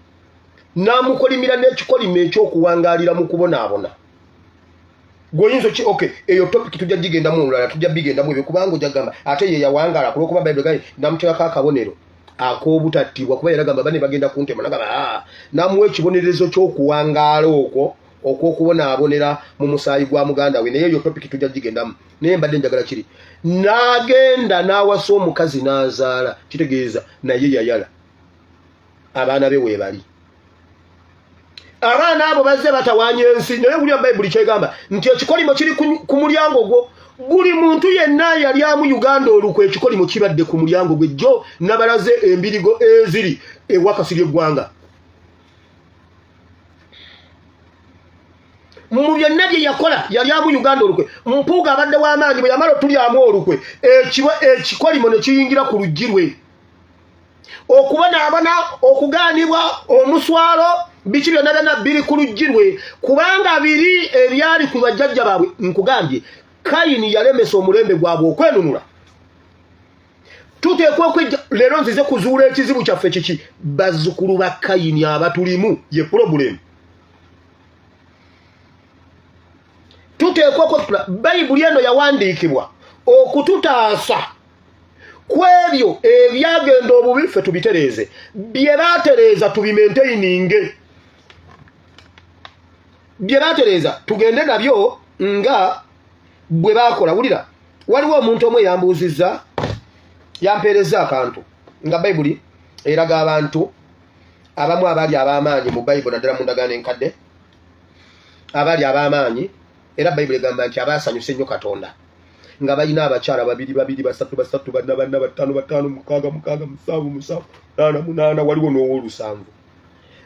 n'amukolimira n'ekikolimo ekyokuwangaalira mu kubonaabona. Goyinzo ki okay eyo topic tujja gigenda mu olala tujja bigenda mu kubanga ojagamba ate ye yawangala kulokuba Bible gai namuteka akabonero akobutattibwa kuba yaragamba bane bagenda kuntema nagamba namuwe ekibonerezo ky'okuwangaala okwo abonera mu musaayi gwa muganda we naye eyo topic tujja gigenda mu naye mbadde njagala kiri nagenda n'awasa omukazi n'azaala kitegeeza naye yayala abaana be weebali abaana abo bazze batawanya ensi naye buli Bible kyegamba nti ekikolimo kiri ku mulyango gwo buli muntu yenna yali amu Uganda olukwe ekikolimo kibadde ku mulyango gwe jjo nabalaze embirigo eziri ewakasirye eggwanga mu byonna bye yakola yali amu Uganda olukwe Mpuuga abadde w'amaanyi bwe yamala tulyamu olukwe ekikolimo ne kiyingira ku luggi lwe okubonaabona okugaanibwa omuswalo biki byonna byonna biri ku luggi lwe kubanga biri ebyali ku bajjajja baabwe nkugambye Kayini yalemesa omulembe gwabwe okwenunula tuteekwa okwejja leero nzize kuzuula ekizibu kyaffe kiki bazzukulu ba Kayini abatulimu ye problem tuteekwa okwekula Bayibuli eno yawandiikibwa okututaasa kwebyo ebyagenda obubi ffe tubitereeze bye baatereeza tubimenteininge bye baatereeza tugende nabyo nga bwe baakola. Wulira waliwo omuntu omwe yambuuzizza yampeereza akantu nga Bayibuli eraga abantu abamu abali ab'amaanyi mu Bayibuli naddala mu ndagaano enkadde abali ab'amaanyi era Bayibuli egamba nti abaasanyusa ennyo Katonda nga balina abakyala babiri basatu banna batano mukaaga musanvu waliwo n'ow'olusanvu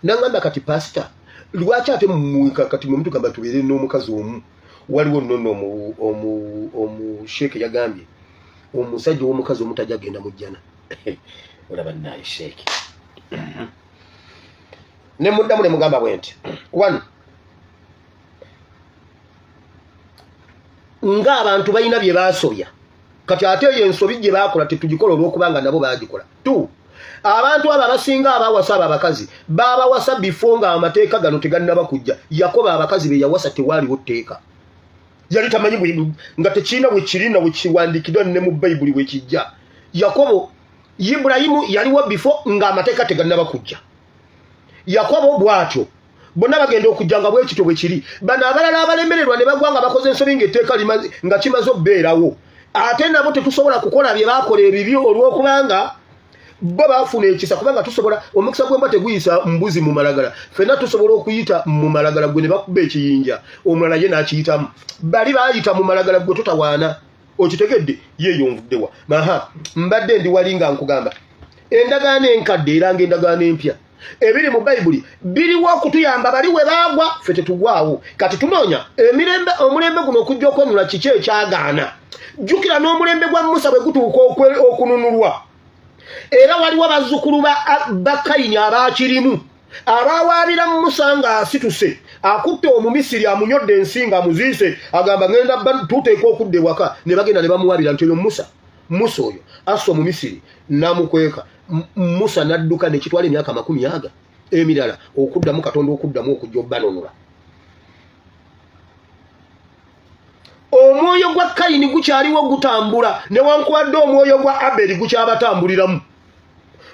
nangamba kati pasita lwaki ate mumwika kati mwe mutugamba tubeere n'omukazi omu waliwo nnono omusheeke yagambye omusajja ow'omukazi omutajja agenda mujjana olaba naye sheeke ne muddamu ne mugamba bwe nti one nga abantu balina bye baasobya kati ate eyo ensobi gye baakola tetugikola olw'okubanga nabo baagikola two abantu abo abasinga abawasa abo abakazi baabawasa before nga amateeka gano tegalina bakujja Yakobo abakazi be yawasa tewaaliwo tteeka yali tamanyi nga tekirina bwe kirina bwe kiwandiikiddwa ne mu Bayibuli bwe kijja Yakobo Ibulayimu yaliwo before nga amateeka tegalina bakujja Yakobo bw'atyo bonna bagenda okujjanga bwe kityo bwe kiri bano abalala abalemererwa ne bagwanga bakoze ensobi ng'etteeka nga kimaze obbeerawo ate nabo tetusobola kukola bye baakola ebibi olw'okubanga bo baafuna ekisa kubanga tusobola omukisa gw'embwa teguyisa mbuzi mu malagala ffenna tusobola okuyita mu malagala gwe ne bakuba ekiyinja omulala ye n'akiyitamu bali baayita mu malagala gwe totawaana okitegedde yeeyo nvuddewa mbadde ndi wali nga nkugamba endagaano enkadde era ng'endagaano empya ebiri mu Bayibuli biriwo okutuyamba bali we baagwa ffe tetugwawo kati tunoonya omulembe guno okujja okwenula kiki ekyagaana jjukira n'omulembe gwa Musa bwe gutuuka okununulwa era waliwo bazzukulu ba Kayini abaakirimu abawaabira Musa ng'asituse akutte Omumisiri amunyodde ensinga amuziise agamba ngenda tuteeka okudda ewaka ne bagenda ne bamuwaabira nti oyo Musa oyo assa Omumisiri n'amukweka Musa n'adduka ne kitwala emyaka 40 emirala okuddamu Katonda okuddamu okujja obbanonula omwoyo gwa Kayini gukyaliwo gutambula newankubadde omwoyo gwa Aberi gukyabatambuliramu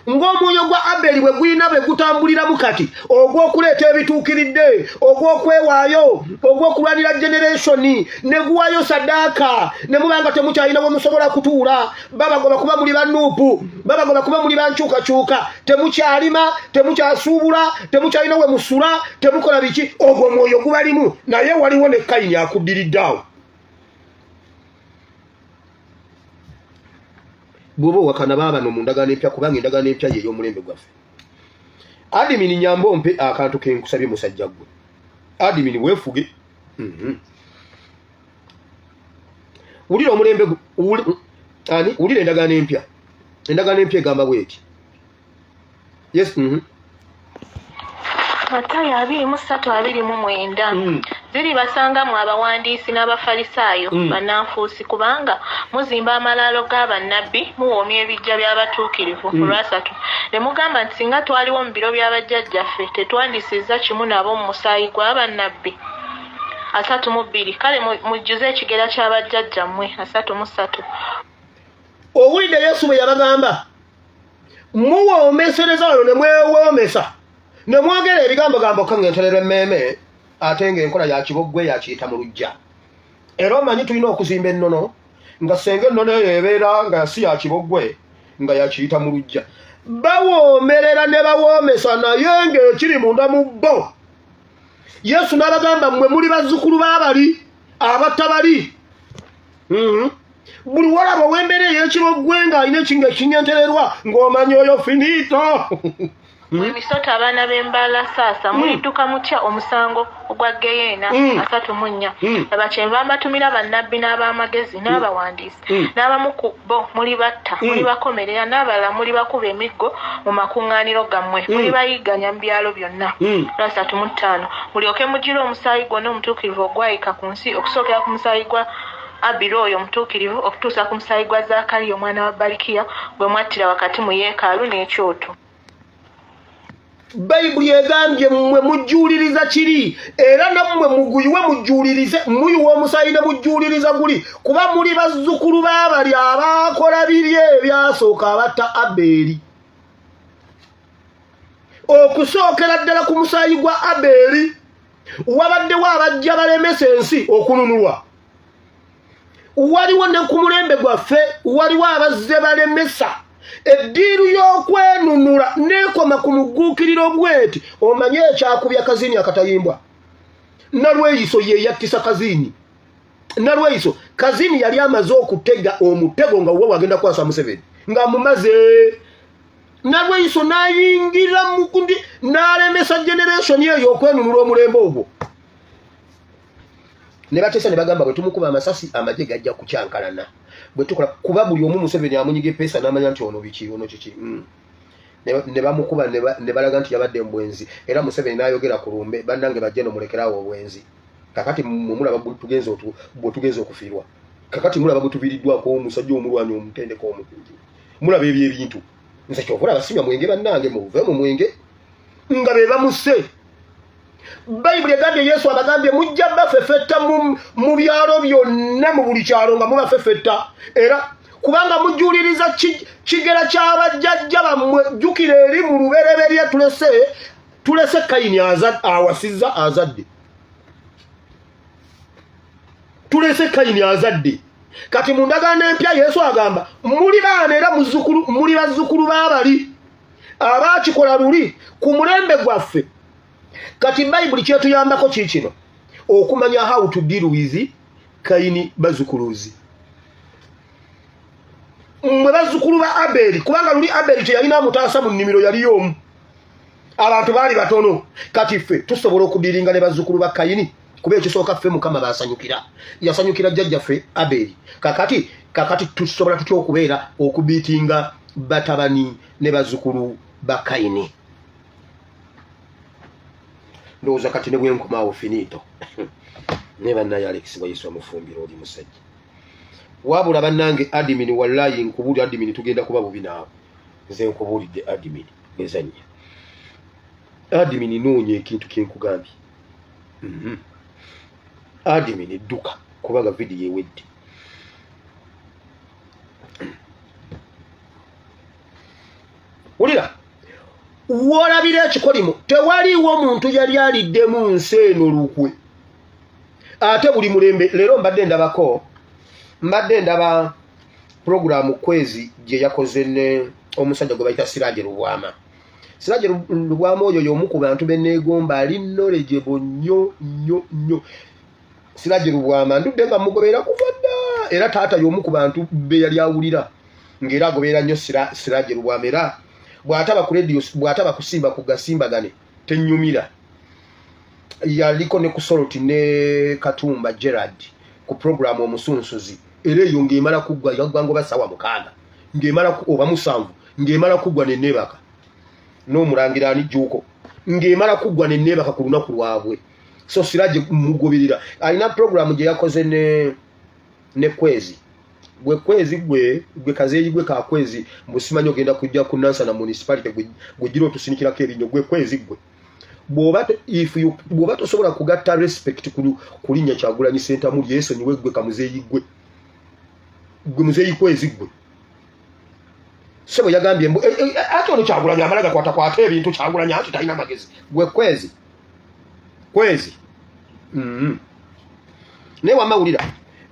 ng'omwoyo gwa Aberi bwe guyina bwe gutambuliramu kati ogw'okuleeta ebituukiridde ogw'okwewaayo ogw'okulwanira generationi ne guwayo saddaaka ne mubanga temukyalina we musobola kutuula babagoba kuba muli bannuupu babagoba kuba muli bankyukakyuka temukyalima temukyasuubula temukyalina we musula temukola biki ogwo omwoyo gubalimu naye waliwo ne Kayini akuddiriddeawo bwoba wakana baba no mundagaano empya kubanga endagaano empya ye y'omulembe gwaffe adimini nyambo mpe akantu ke nkusabye musajja gwe adimini weefuge ulira omulembe ulira endagaano empya egamba bweti Yes. Matayo 23:29 ziri basangamu abawandiisi n'abafalisaayo bannanfuusi kubanga muzimba amalaalo g'abannabbi muwoomya ebijja by'abatuukirivu olwasatu ne mugamba nti singa twaliwo mu biro by'abajjajjaffe tetwandisizza kimu nabo mu musaayi gw'abannabbi. 32 kale mujjuze ekigera ky'abajjajjammwe. 33 owulidde Yesu bwe yabagamba muwoomesereza wano ne mwewoomesa ne mwogera ebigambo kangenterera emmeeme ate ng'enkola ya kiboggwe yakiyita mu luggya. Era omanyi tulina okuzimba ennono nga senga ennono eyo ebeera nga si ya kiboggwe nga yakiyita mu luggya. Bawoomerera ne bawoomesa naye ng'ekiri munda mu bo. Yesu n'abagamba mmwe muli bazzukulu b'abali abattabali. Buli walaba ow'embeera ey'ekiboggwe ng'alina ekinga ekinyentererwa ng'omanyi oyo finito. Emisota abaana b'embaalasaasa mulidduka mutya omusango ogwa Geyeena. 34 abakyenva amatumira bannabbi n'ab'amagezi n'abawandiisi n'abamu ku bo muli batta muli bakomerera n'abalala muli bakuba emiggo mu makuŋŋaaniro gammwe muli bayigganya mu byalo byonna. 35 mulyoke mugire omusaayi gwonna omutuukirivu ogwayika ku nsi okusookera ku musaayi gwa Abiro oyo omutuukirivu okutuusa ku musaayi gwa Zaakaliya omwana wa Balikiya gwe mwattira wakati mu yeekaalu n'ekyoto. Bayibuli egambye mmwe mujjuuliriza kiri era nammwe muguyiwe mujjuulirize muyiwa omusaayi ne mujjuuliriza guli kuba muli bazzukulu b'abali abaakola biri ebyasooka abatta Aberi. Okusookera ddala ku musaayi gwa Aberi wabaddewo abajja balemesa ensi okununulwa. Waliwo ne ku mulembe gwaffe waliwo abazze balemesa eddiiru y'okwenunula neekoma ku mugguukiriro bweti. Omanye ekyakubya Kazini akatayimbwa. Nalweyiso ye yattisa Kazini. Nalweyiso Kazini yali amaze okutega omutego nga uwa wagenda kwasa Museveni nga mumaze. Nalweyiso n'ayingira mu kundi n'alemesa generation eyo okwenunula omulembe ogwo. Ne bateesa ne bagamba bwe tumukuba amasasi amagye gajja kukyankalana. Bwe tukola kuba buli omu Museveni amunyiga pesa n'amanya nti ono biki ono kiki. Ne bamukuba ne balaga nti yabadde mbwenzi. Era Museveni n'ayogera ku lumbe bannange bajje no mulekerawo obwenzi. Kakati mulaba tugenze okufiirwa. Kakati mulaba butubiriddwako omusajja omulwanyi omutendeko omukunji. Mulaba ebintu. Nze kyovula basimya mwenge bannange muve mu mwenge nga be bamuse. Bayibuli egambye Yesu abagambye mujja bafefetta mu byalo byonna mu buli kyalo nga mubafefetta era kubanga mujjuuliriza kigera ky'abajjajja bammwe. Jjukira eri mu lubereberye tulese Kayini awasizza azadde. Tulese Kayini azadde. Kati mu ndagaano empya Yesu agamba muli baana era muli bazzukulu b'abali abaakikola luli ku mulembe gwaffe. Kati Bayibuli kyetuyambako kikino okumanya how to deal with Kayini bazzukuluzi. Mwe bazzukulu ba Aberi kubanga luli Aberi teyalina amutaasa mu nnimiro yali y'omu. Abantu baali batono. Kati ffe tusobola okudiringa ne bazzukulu ba Kayini kuba ekisooka ffe Mukama baasanyukira. Yasanyukira jjajjaffe Aberi. Kakati tusobola tutya okubeera okubiitinga batabani ne bazzukulu ba Kayini. Ndowooza kati ne bwe nkomaawo finito. Ne bannaye Alex bwa Yesu amufumbira oli musajja. Wabula bannange admin wallahi nkubuli admin tugenda kuba bubi naawe. Nze nkubulidde admin gezanya. Admin noonya ekintu kyenkugambye. Admin edduka kubaga video ewedde. Ulira wolabira ekikolimo tewaliwo omuntu yali aliddemu nsi eno lukwe. Ate buli mulembe leero mbadde ndaba program Kwezi gye yakoze ne omusajja gwe bayita Siraje Lubwama. Siraje Lubwama oyo y'omu ku bantu benneegomba ali knowledgeable nnyo. Siraje Lubwama ndudde nga mugobera kuvadda era taata y'omu ku bantu be yali awulira ng'era agobeera nnyo Siraje Lubwama era bw'ataba ku radio bw'ataba kusimba ku gasimbagane tennyumira. Yaliko ne ku Soroti ne Katumba Gerard ku program omusunsuzi era eyo ng'emala kuggwa yagwango basawa 6 ng'emala oba 7 ng'emala kuggwa ne nebaka n'omulangira ani Jjuuko ng'emala kuggwa ne neebaka ku lunaku lwabwe so Siraje mugubirira alina program gye yakoze ne Kwezi gwe Kazeeyi gwe ka Kwezi musimanyi ogenda kujja ku Nansana municipality gwe giro tusinikirako ebinyo gwe Kwezi gwe bw'oba tosobola kugatta respect ku linnya Kyagulanyi Ssentamu Yesu niwe gwe Kamuzeeyi gwe Muzeeyi Kwezi gwe sebo yagambye ate ono Kyagulanyi amala gakwata ebintu Kyagulanyi ati talina magezi gwe Kwezi naye wamawulira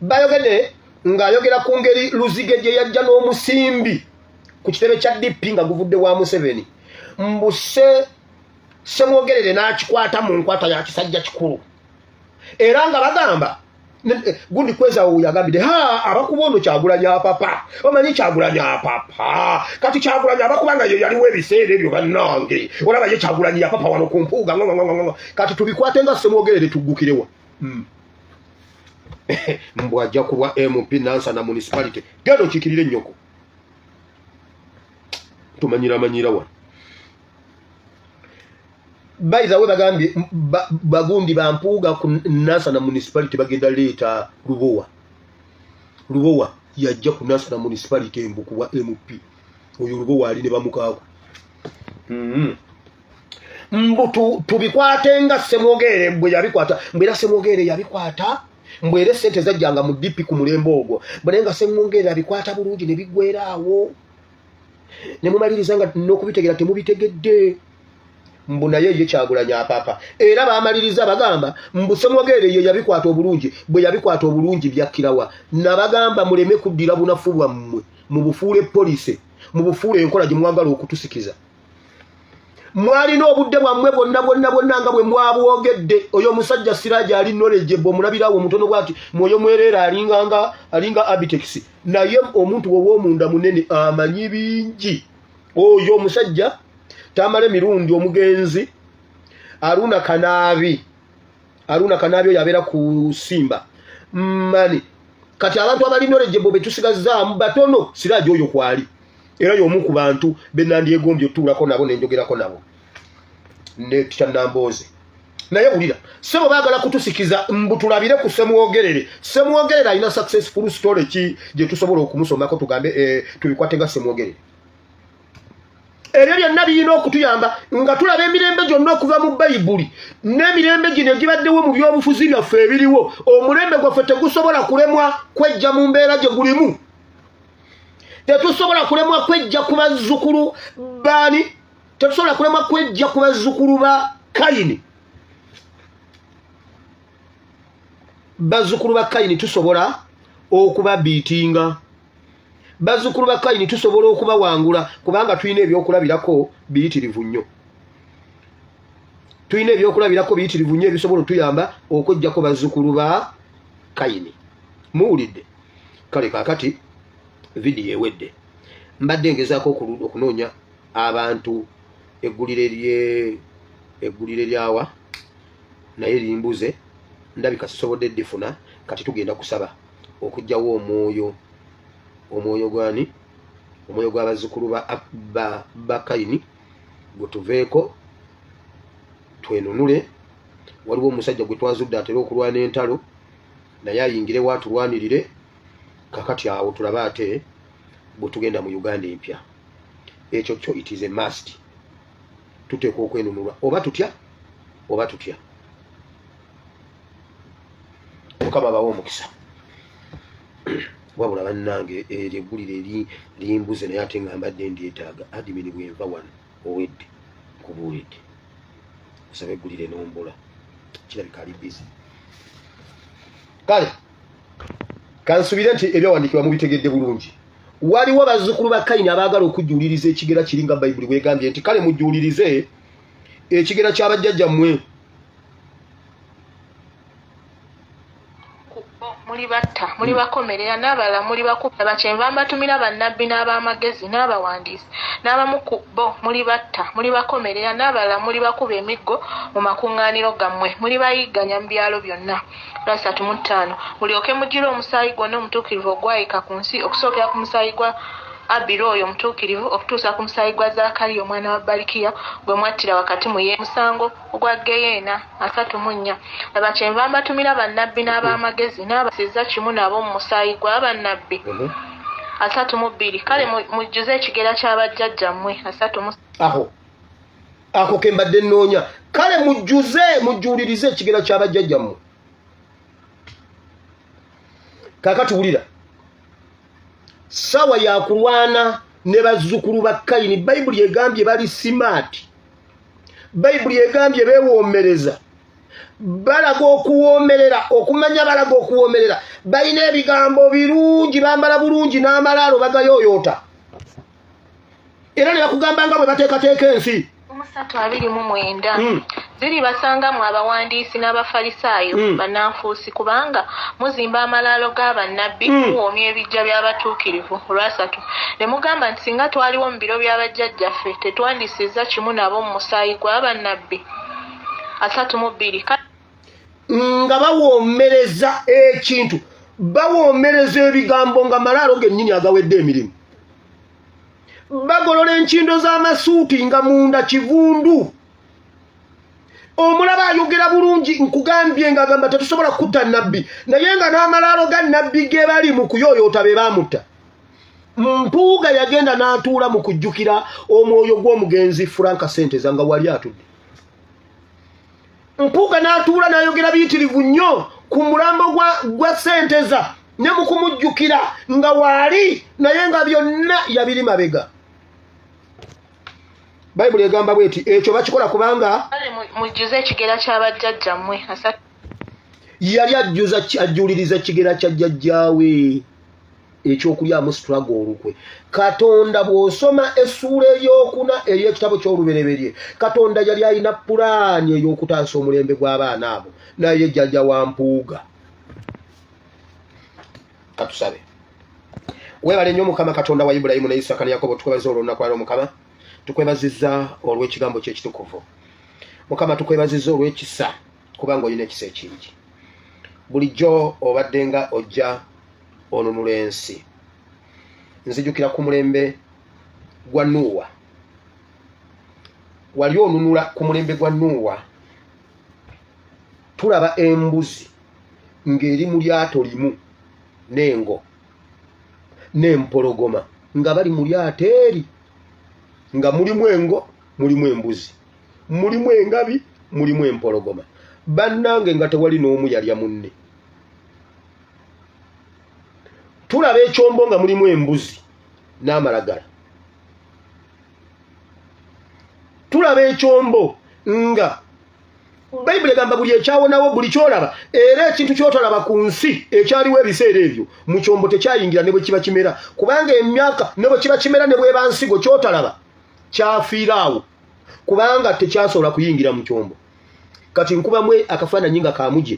bayogedde ng'ayogera ku ngeri Luzige gye yajja n'omusimbi ku kitebe kya DP nga guvudde wa Museveni mbuse semwogerere n'akikwata mu nkwata ya kisajja kikulu era nga bagamba gundi Kweza oyo yagambide abakuba ono Kyagulanyi apapa omanyi Kyagulanyi apapa kati Kyagulanyi abakubanga ye yaliwo ebiseera ebyo bannange olaba ye Kyagulanyi yapapa wano ku Mpuuga kati tubikwate nga semwogerere tuggukirewa mbwajja kulwa MP Nansana municipality gendo kikirire nnyoko tumanyira wano by the way bagambye bagundi ba Mpuuga ku Nansana municipality bagenda leeta Lubowa yajja ku Nansana municipality embuku wa MP oyo Lubowa ali ne bamukaako mbutu tubikwate nga semwogere bwe yabikwata mbera semwogere yabikwata mbwere sente zajjanga mu DP ku mulembe ogwo bwenenga semwongere abikwata bulungi ne bigweraawo ne mumaliriza nga n'okubitegera temubitegedde mbu naye ye Kyagulanyi apapa era baamaliriza bagamba mbu semwogere ye yabikwata obulungi bwe yabikwata obulungi byakkirawa nabagamba muleme kuddira bunafu bwammwe mu bufuule police mu bufuule enkola gye mwagala okutusikiza mwalina obudde bwammwe bwonna nga bwe mwabwogedde oyo musajja Siraje ali knowledgeable mulabirawo mutono bwati mwoyo mwerera alinga Abitex naye omuntu w'omunda munene amanyi bingi oyo musajja tamale mirundi omugenzi Aruna Kanaabi oyo yabeera ku Simba mani kati abantu abali knowledgeable betusigazaamu batono Siraje oyo kwali era y'omu ku bantu benandyegombye otuulako nabo nenjogerako nabo ne Namboze naye wulira sebo baagala kutusikiza mbutulabire ku semwogerere alina successful story ki gye tusobola okumusomako tugambe tubikwate nga semwogerere ebyo byonna birina okutuyamba nga tulaba emirembe gyonna okuva mu Bayibuli n'emirembe gino egibaddewo mu byobufuzi byaffe ebiriwo omulembe gwaffe tegusobola kulemwa kwejja mu mbeera gye gulimu tetusobola kulemwa kwejja ku bazzukulu baani tetusobola kulemwa kwejja ku bazzukulu ba Kayini bazzukulu ba Kayini tusobola okubabiitinga bazzukulu ba Kayini tusobola okubawangula kubanga tulina ebyokulabirako biyitirivu nnyo ebisobola otuyamba okwejjako bazzukulu ba Kayini muwulidde kale kaakati video ewedde mbadde ngezaako okunoonya abantu eggulire lyawa naye limbuze ndabika sisobodde ddifuna kati tugenda kusaba okujjawo omwoyo gwani omwoyo gw'abazzukulu ba Kayini gwe tuveeko twenunule waliwo omusajja gwe twazudde atera okulwana entalo naye ayingire waatulwanirire kakati awo tulaba ate bwe tugenda mu Uganda empya ekyo kyo it is a must tuteeka okwenunulwa oba tutya Mukama bawo omukisa wabula bannange eggulire limbuze naye ate nga mbadde ndyetaaga adimini bwenva wano owedde nkubuulidde osaba eggulire nombola kirabika ali busy kale kansubire nti ebyawandiikibwa mubitegedde bulungi waliwo bazzukulu ba Kayini abaagala okujjuuliriza ekigera kiringa Bayibuli bwegambye nti kale mujjuulirize ekigera ky'abajjajjammwe muli batta muli bakomerera n'abalala muli bakuba bakyenva mbatumira bannabbi n'ab'amagezi n'abawandiisi n'abamu ku bo muli batta muli bakomerera n'abalala muli bakuba emiggo mu makuŋŋaaniro gammwe muli bayigganya mu byalo byonna 35 mulyoke mugire omusaayi gwonna omutuukirivu ogwayika ku nsi okusookera ku musaayi gwa Abiro oyo mutuukirivu okutuusa ku musaayi gwa Zaakaliya omwana wa Balikiya gwe mwattira wakati mu ye musango ogwa Geyeena 34. Laba kyenva mbatumira bannabbi n'ab'amagezi n'abasiza kimu nabo mu musaayi gwa bannabbi 32. Kale mujjuze ekigera ky'abajjajjammwe 33. Ako ke mbadde nnoonya. Kale mujjuulirize ekigera ky'abajjajjammwe. Kaakati wulira. Sawa ya kulwana ne bazzukulu ba Kayini, Bayibuli egambye bali simaati. Bayibuli egambye beewoomereza. Balaga okuwoomerera, okumanya balaga okuwoomerera. Balina ebigambo birungi, bambala bulungi n'amalaalo bagayooyoota. Era ne bakugamba nga bwe bateekateeka ensi. 29 ziri basangamu abawandiisi n'abafalisaayo bannanfuusi kubanga muzimba amalaalo g'abannabbi muwoomya ebijja by'abatuukirivu olwasatu ne mugamba nti singa twaliwo mu biro by'abajjajjaffe tetwandisiza kimu nabo mu musaayi gw'abannabbi 32. Nga bawoomereza ekintu, bawoomereza ebigambo nga malaalo gennyini agawedde emirimu. Bagolola enkindo z'amasuuti nga munda kivundu. Omulaba ayogera bulungi nkugambye nga agamba tetusobola kutta nabbi, naye nga n'amalaalo ga nabbi ge bali mu kuyooyoota be baamutta. Mpuuga yagenda n'atuula mu kujjukira omwoyo gw'omugenzi Frank Senteza nga wali atudde. Mpuuga n'atuula n'ayogera biyitirivu nnyo ku mulambo gwa Senteza ne mu kumujjukira nga waali naye nga byonna yabiri mabega. Bayibuli egamba bweti ekyo bakikola kubanga mujjuze ekigera ky'abajjajjammwe. Yali ajjuliriza ekigera kya jjajjaawe ekyokulyamu struggle olukwe. Katonda bw'osoma essuula ey'okuna ey'ekitabo ky'olubereberye, Katonda yali alina pulaani ey'okutaasa omulembe gw'abaana abo, naye jjajja wa Mpuuga. Katusabe. Weebale nnyo Mukama Katonda wa Ibulayimu ne Isaaka ne Yakobo, tukwebaza olunaku lwaleero Mukama. Tukwebazizza olw'ekigambo kye ekitukuvu. Mukama tukwebazizza olw'ekisa kubanga olina ekisa ekingi. Bulijjo obadde nga ojja onunula ensi. Nzijukira ku mulembe gwa Nuuwa. Wali onunula ku mulembe gwa Nuuwa. Tulaba embuzi ng'eri mu lyato limu n'engo n'empologoma nga bali mu lyato eri. Nga mulimu engo, mulimu embuzi, mulimu engabi, mulimu empologoma. Bannange nga tewali n'omu yalya munne. Tulaba ekyombo nga mulimu embuzi n'amalagala. Tulaba ekyombo nga Bayibuli egamba buli ekyawonawo buli kyolaba era ekintu kyotolaba ku nsi ekyaliwo ebiseera ebyo mu kyombo tekyayingira ne bwe kiba kimera, kubanga emyaka ne bwe kiba kimera ne bweba nsigo kyotalaba kyafiiraawo kubanga tekyasobola kuyingira mu kyombo. Kati nkubamwe akafaananyi nga kamuje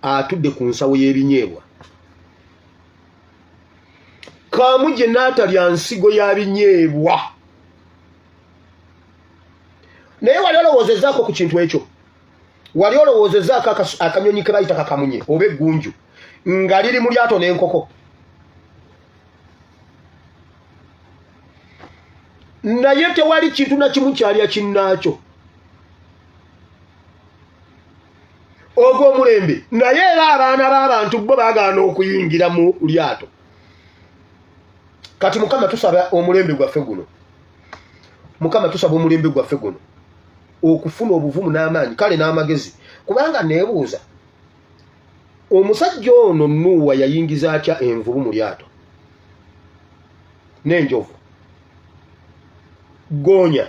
atudde ku nsawo y'ebinyeebwa. Kamuje n'atalya nsigo ya binyeebwa. Naye wali olowoozezaako ku kintu ekyo. Wali olowoozezaako akanyonyi ke bayita kakamunye oba eggunju nga liri mu lyato n'enkoko. Naye tewali kintu na kimu kyalya kinnaakyo. Ogwo omulembe naye era abaana b'abantu bo baagaana okuyingira mu lyato. Kati Mukama tusaba omulembe gwaffe guno. Mukama tusaba omulembe gwaffe guno okufuna obuvumu n'amaanyi kale n'amagezi, kubanga neebuuza omusajja ono Nuuwa yayingiza atya envubu mu lyato n'enjovu gonya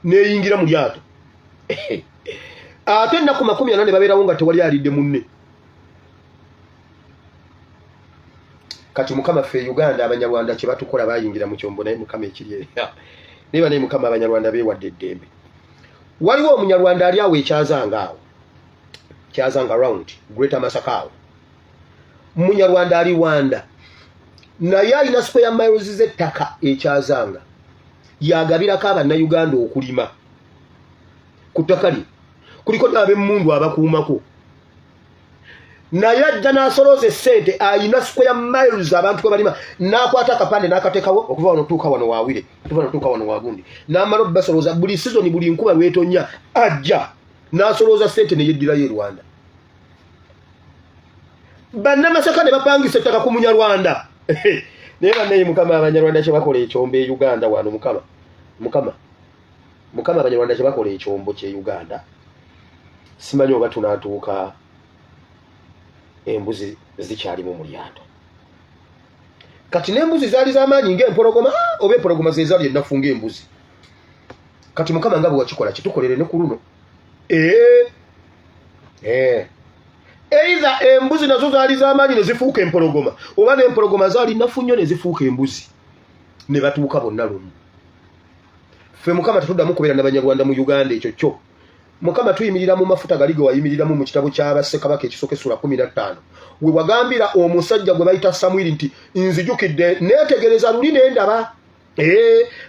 neeyingira mu lyato ate ennaku 40 babeerawo nga tewali alidde munne. Kati Mukama ffe Uganda Abanyarwanda kye batukola bayingira mu kyombo naye Mukama ekiri niba naye Mukama Abanyarwanda beewadde eddembe. Waliwo Omunyarwanda ali awo ekyazanga awo, kyazanga round Greater Masaka awo. Munyarwanda ali Wanda naye alina square miles z'ettaka ekyazanga yagabirako Abannayuganda okulima ku ttaka lye. Kuliko n'ab'emmundu abakuumako. naye ajja n'asolooza ssente ayina square miles abantu kwe balima n'akwata akapande n'akateekawo okuva wano tuuka wano waawire tuva wano tuuka wano wagundi n'amala basolooza buli sizoni buli nkuba lwetonya ajja n'asolooza ssente ne yeddirayo e Rwanda. Bannamasaka ne bapangisa ettaka ku Munyarwanda naye bannaye Mukama Abanyarwanda kye bakola ekyombo e Uganda wano Mukama Abanyarwanda kye bakola ekyombo kye Uganda simanyi oba tunaatuuka embuzi zikyali mu mulyando. Kati n'embuzi zaali z'amaanyi ng'empologoma oba empologoma ze zaali ennafu ng'embuzi. Kati Mukama nga bwe wakikola kitukolere ne ku luno. Either embuzi nazo zaali z'amaanyi ne zifuuka empologoma oba n'empologoma zaali nnafu nnyo ne zifuuka embuzi ne batuuka bonna lumu. Ffe Mukama tetuddamu kubeera n'Abanyarwanda mu Uganda ekyo kyo. Mukama tuyimirira mu mafuta gali ge wayimiriramu mu kitabo ky'Abassekabaka ekisooka essula 15 we wagambira omusajja gwe bayita Samwiri nti nzijukidde neetegereza luli n'endaba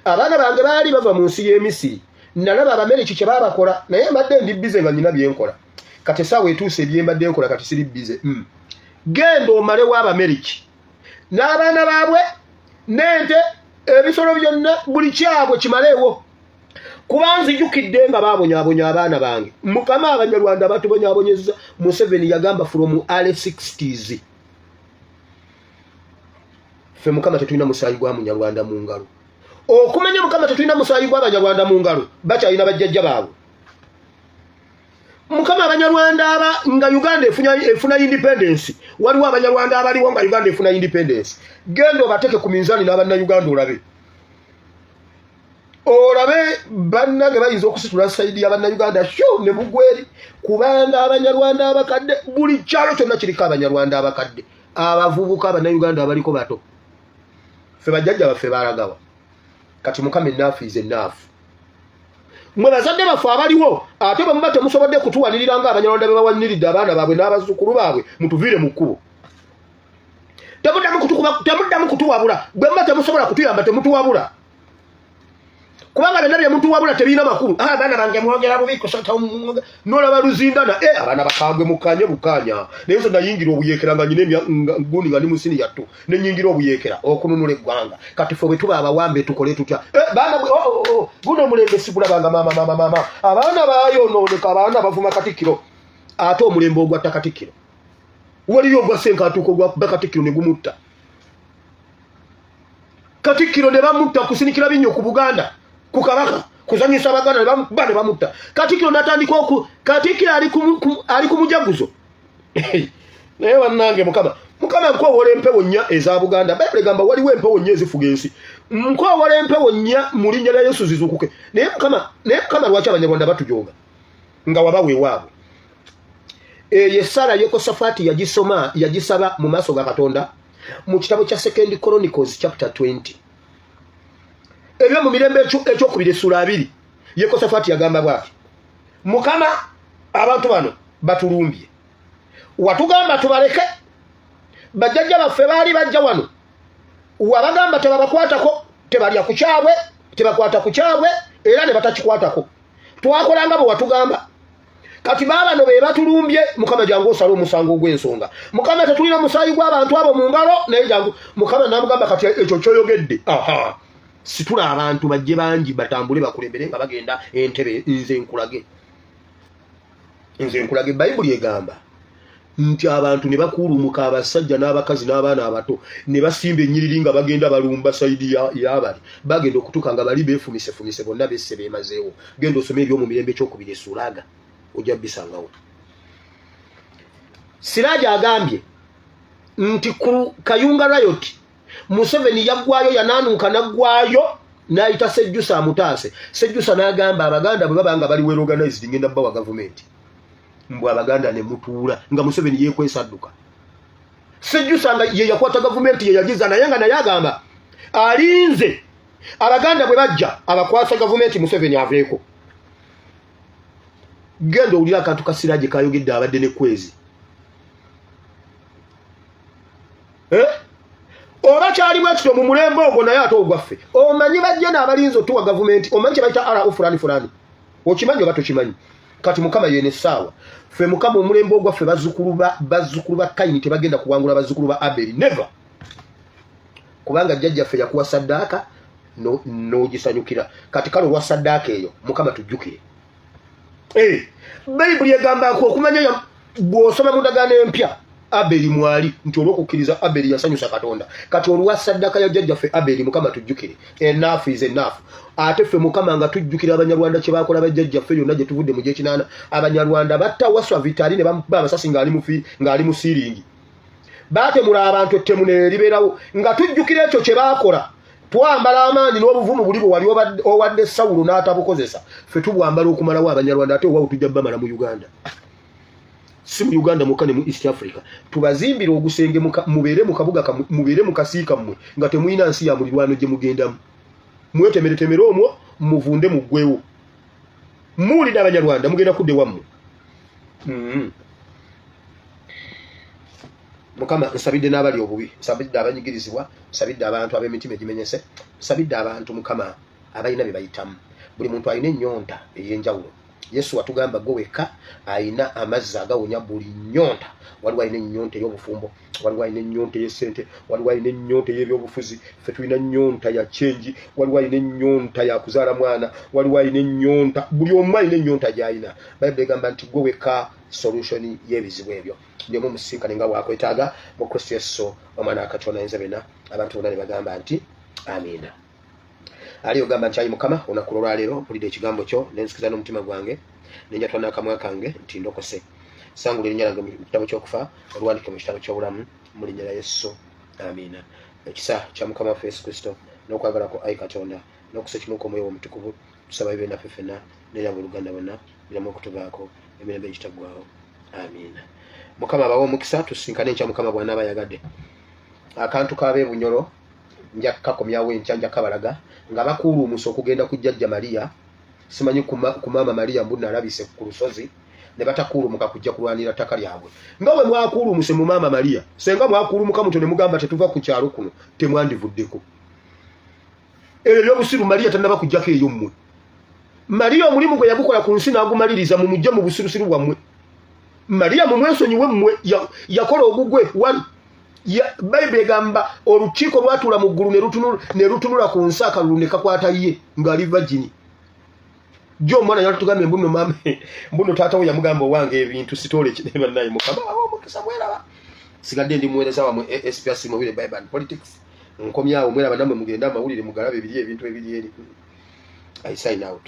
abaana bange baali bava mu nsi y'Emisiri nalaba Abameriki kye baabakola naye mbadde ndi bize nga nnyina byenkola kati essaawa etuuse ebyembadde nkola kati siri bize genda omalewo Abameriki n'abaana baabwe n'ente ebisolo byonna buli kyabwe kimaleewo kuba nzijukidde nga baabonyaabonya abaana bange. Mukama Abanyarwanda batubonyaabonyezza. Museveni yagamba from early 60s. Ffe Mukama tetulina musaayi gwa Munyarwanda mu ngalo. Okumanya Mukama tetulina musaayi gwa Abanyarwanda mu ngalo bakyalina bajjajja baabwe. Mukama Abanyarwanda aba nga Uganda efuna independence waliwo Abanyarwanda abaliwo nga Uganda efuna independence genda obateeke ku minzaani n'Abannayuganda olabe. Olabe bannage bayinza okusitula sayidi y'Abannayuganda sho ne bugweri kubanga Abanyarwanda abakadde buli kyalo kyonna kiriko Abanyarwanda abakadde abavubuka Abannayuganda abaliko bato. Ffe bajjajja baffe balagawa kati Mukama ennaafu ize ennaafu. Mwe bazadde baffe abaliwo ate bwe muba temusobodde kutuwanirira nga Abanyarwanda be bawaniridde abaana baabwe n'abazzukulu baabwe mutuviire mu kkubo. Temuddamu kutuwabula bwe muba temusobola kutuyamba temutuwabula. Kubanga bena bye muntu wabula tebina makulu abaana bange mwogera bubi kusota nolaba luzindana abaana bakambwe mukanye bukanya naye zo nayingira obuyekera nga nyine guni nga ni musini yattu ne nyingira obuyekera okununula eggwanga kati ffe bwe tuba abawambe tukole tutya baana guno mulembe sigulabanga mama abaana bayonooneka abaana bavuma Katikkiro ate omulembe ogwatta Katikkiro waliyo ogwa Senkatuuko ogwa Katikkiro ne gumutta Katikkiro ne bamutta kusinikira binnyo ku Buganda kukabaka kuzanyisa Abaganda bane bamutta Katikkiro natandika Katikkiro ali ku mujaguzo naye wannange Mukama nkoowola empewo nnya eza Buganda Bayibuli gamba waliwo empewo nnya ezifuga ensi nkoowola empewo nnya mu linnya lya Yesu zizuukuke naye Mukama lwaki Abanyarwanda batujonga nga wabawe waabwe Yesala Yekosafaati yagisaba mu maaso ga Katonda mu kitabo kya 2 Chronicles chapter 20 ebyo mu mirembe ekyokubiri essula 2 Yekosafaati yagamba bwati Mukama abantu bano batulumbye watugamba tubaleke bajjajja baffe baali bajja wano wabagamba tebabakwatako tebalya ku kyabwe tebakwata ku kyabwe era ne batakikwatako twakolanga bwe watugamba kati baabano be batulumbye Mukama jangu osala omusango gw'ensonga Mukama tetulina musaayi gw'abantu abo mu ngalo naye jangu Mukama namugamba kati ekyo kyoyogedde situla abantu bajje bangi batambule bakulembere nga bagenda entebe nze nkulage Bayibuli egamba nti abantu ne bakuulumuka abasajja n'abakazi n'abaana abato ne basimba ennyiriri nga bagenda balumba sayidi y'abali bagenda okutuuka nga bali beefumise bonna besse beemazeewo genda osome ebyomu mirembe ekyokubiri essulaga ojja bisangawo. Siraaja agambye nti ku Kayunga Riot Museveni yaggwayo yanaanuuka naggwayo n'ayita Sejjusa amutaase Sejjusa n'agamba Abaganda bwe babanga bali well organized ngenda bbawa gavumenti mbwe Abaganda ne mutuula nga Museveni yeekwesa adduka Sejjusa nga ye yakwata gavumenti ye yagiza naye nga naye agamba alinze Abaganda bwe bajja abakwasa gavumenti Museveni aveeko. Genda owulira akantu ka Siraaje kayogedde abadde ne kwezi oba kyali bwekityo mu mulembe ogwo naye ate ogwaffe omanyi bajja n'abalinzi otuwa gavumenti omanyi kye bayita ara fulani okimanyi oba tokimanyi kati mukama yene sawa fe mukama omulembe ogwaffe bazzukulu ba Kaini tebagenda kuwangula bazzukulu ba Abeli never kubanga jjajjaffe yakuwa saddaaka n'ogisanyukira kati kale olwa saddaaka eyo mukama tujjukire bayibuli egambako okumanya bw'osoma mu ndagaano empya Abeli mwali nti olw'okukkiriza Abeli yasanyusa Katonda kati olwa saddaaka ya jjajjaffe Abeli mukama tujjukire enough is enough ate ffe mukama nga tujjukira abanyarwanda kye baakola bajjajjaffe yonna gye tuvudde mu gy'ekinaana abanyarwanda batta waswa vitali ne bamuba amasasi ng'ali mu siiringi baatemula abantu ettemu ne libeerawo nga tujjukira ekyo kye baakola twambala amaanyi n'obuvumu buli bwe wali owadde Sawulo n'atabukozesa ffe tubwambala okumalawo abanyarwanda ate owawo tujja bamala mu Uganda si mu Uganda muka ne mu East Africa tubazimbire ogusenge mubeere mu kabuga mubeere mu kasiika mmwe nga temuyina nsi ya mulirwano gye mugendamu mwetemeretemere omwo muvunde muggwewo muwulidde abanyarwanda mugenda kudde wammwe mukama nsabidde n'abali obubi nsabidde abanyigirizibwa nsabidde abantu ab'emitima egimenyese nsabidde abantu mukama abalina bye bayitamu buli muntu alina ennyonta ey'enjawulo Yesu watugamba gwe wekka ayina amazzi agawonya buli nnyonta waliwo alina ennyonta ey'obufumbo waliwo alina ennyonta ey'essente waliwo alina ennyonta ey'ebyobufuzi ffe tulina ennyonta ya kyenji waliwo alina ennyonta ya kuzaala mwana waliwo alina ennyonta buli omu alina ennyonta gy'alina bayibuli egamba nti gwe wekka solution y'ebizibu ebyo ndimu musisinkane nga bwakwetaaga mu Kristo Yesu omwana wa Katonda ayinza byonna abantu bonna ne bagamba nti amiina ali ogamba nti ayi mukama olunaku lwaleero mpulidde ekigambo kyo nensikiza n'omutima gwange nenjatwa n'akamwa kange nti ndokose sangula erinnya lyange mu kitabo ky'okufa oluwandike mu kitabo ky'obulamu mu linnya lya Yesu amiina ekisa kya mukama waffe Yesu Kristo n'okwagala kwo ayi Katonda n'okusekimuka omwoyo omutukuvu tusaba bibe naffe ffenna n'eryabo oluganda bonna biramu okutubaako emirembe egitaggwaawo amiina mukama abawe omukisa tusinkane enkya mukama bw'anaaba yagadde akantu k'abeebunyolo nja kakomyawo enkya nja kabalaga nga bakuuluumusa okugenda ku jjajja Mariya simanyi ku maama Mariya mbu nalabise ku lusozi ne batakuulumuka kujja kulwanira ttaka lyabwe nga bwe mwakuulumuse mu maama Mariya senga mwakuulumuka muto ne mugamba tetuva ku kyalo kuno temwandivuddeko ebyo ebyobusiru Mariya tannaba kujjako eyo mmwe Mariya omulimu gwe yagukola ku nsi n'agumaliriza mu mujja mu busirusiru bwammwe Mariya mu mwensonyiwe mmwe yakola ogugwe wali Bayibuli egamba olukiiko lwatuula mu ggulu ne lutunula ku nsi akalulu ne kakwata ye ng'ali vagini jo omwana yatugambe mbuno taata we yamugamba owange ebintu sitole ekireba naye mukama omukisa mweraba sigadde ndi muweereza wamwe SPS Mobile Bible and Politics nkomyawo mweraba namwe mugenda amawulire mugalabe ebiri ebintu ebiri eri I sign out.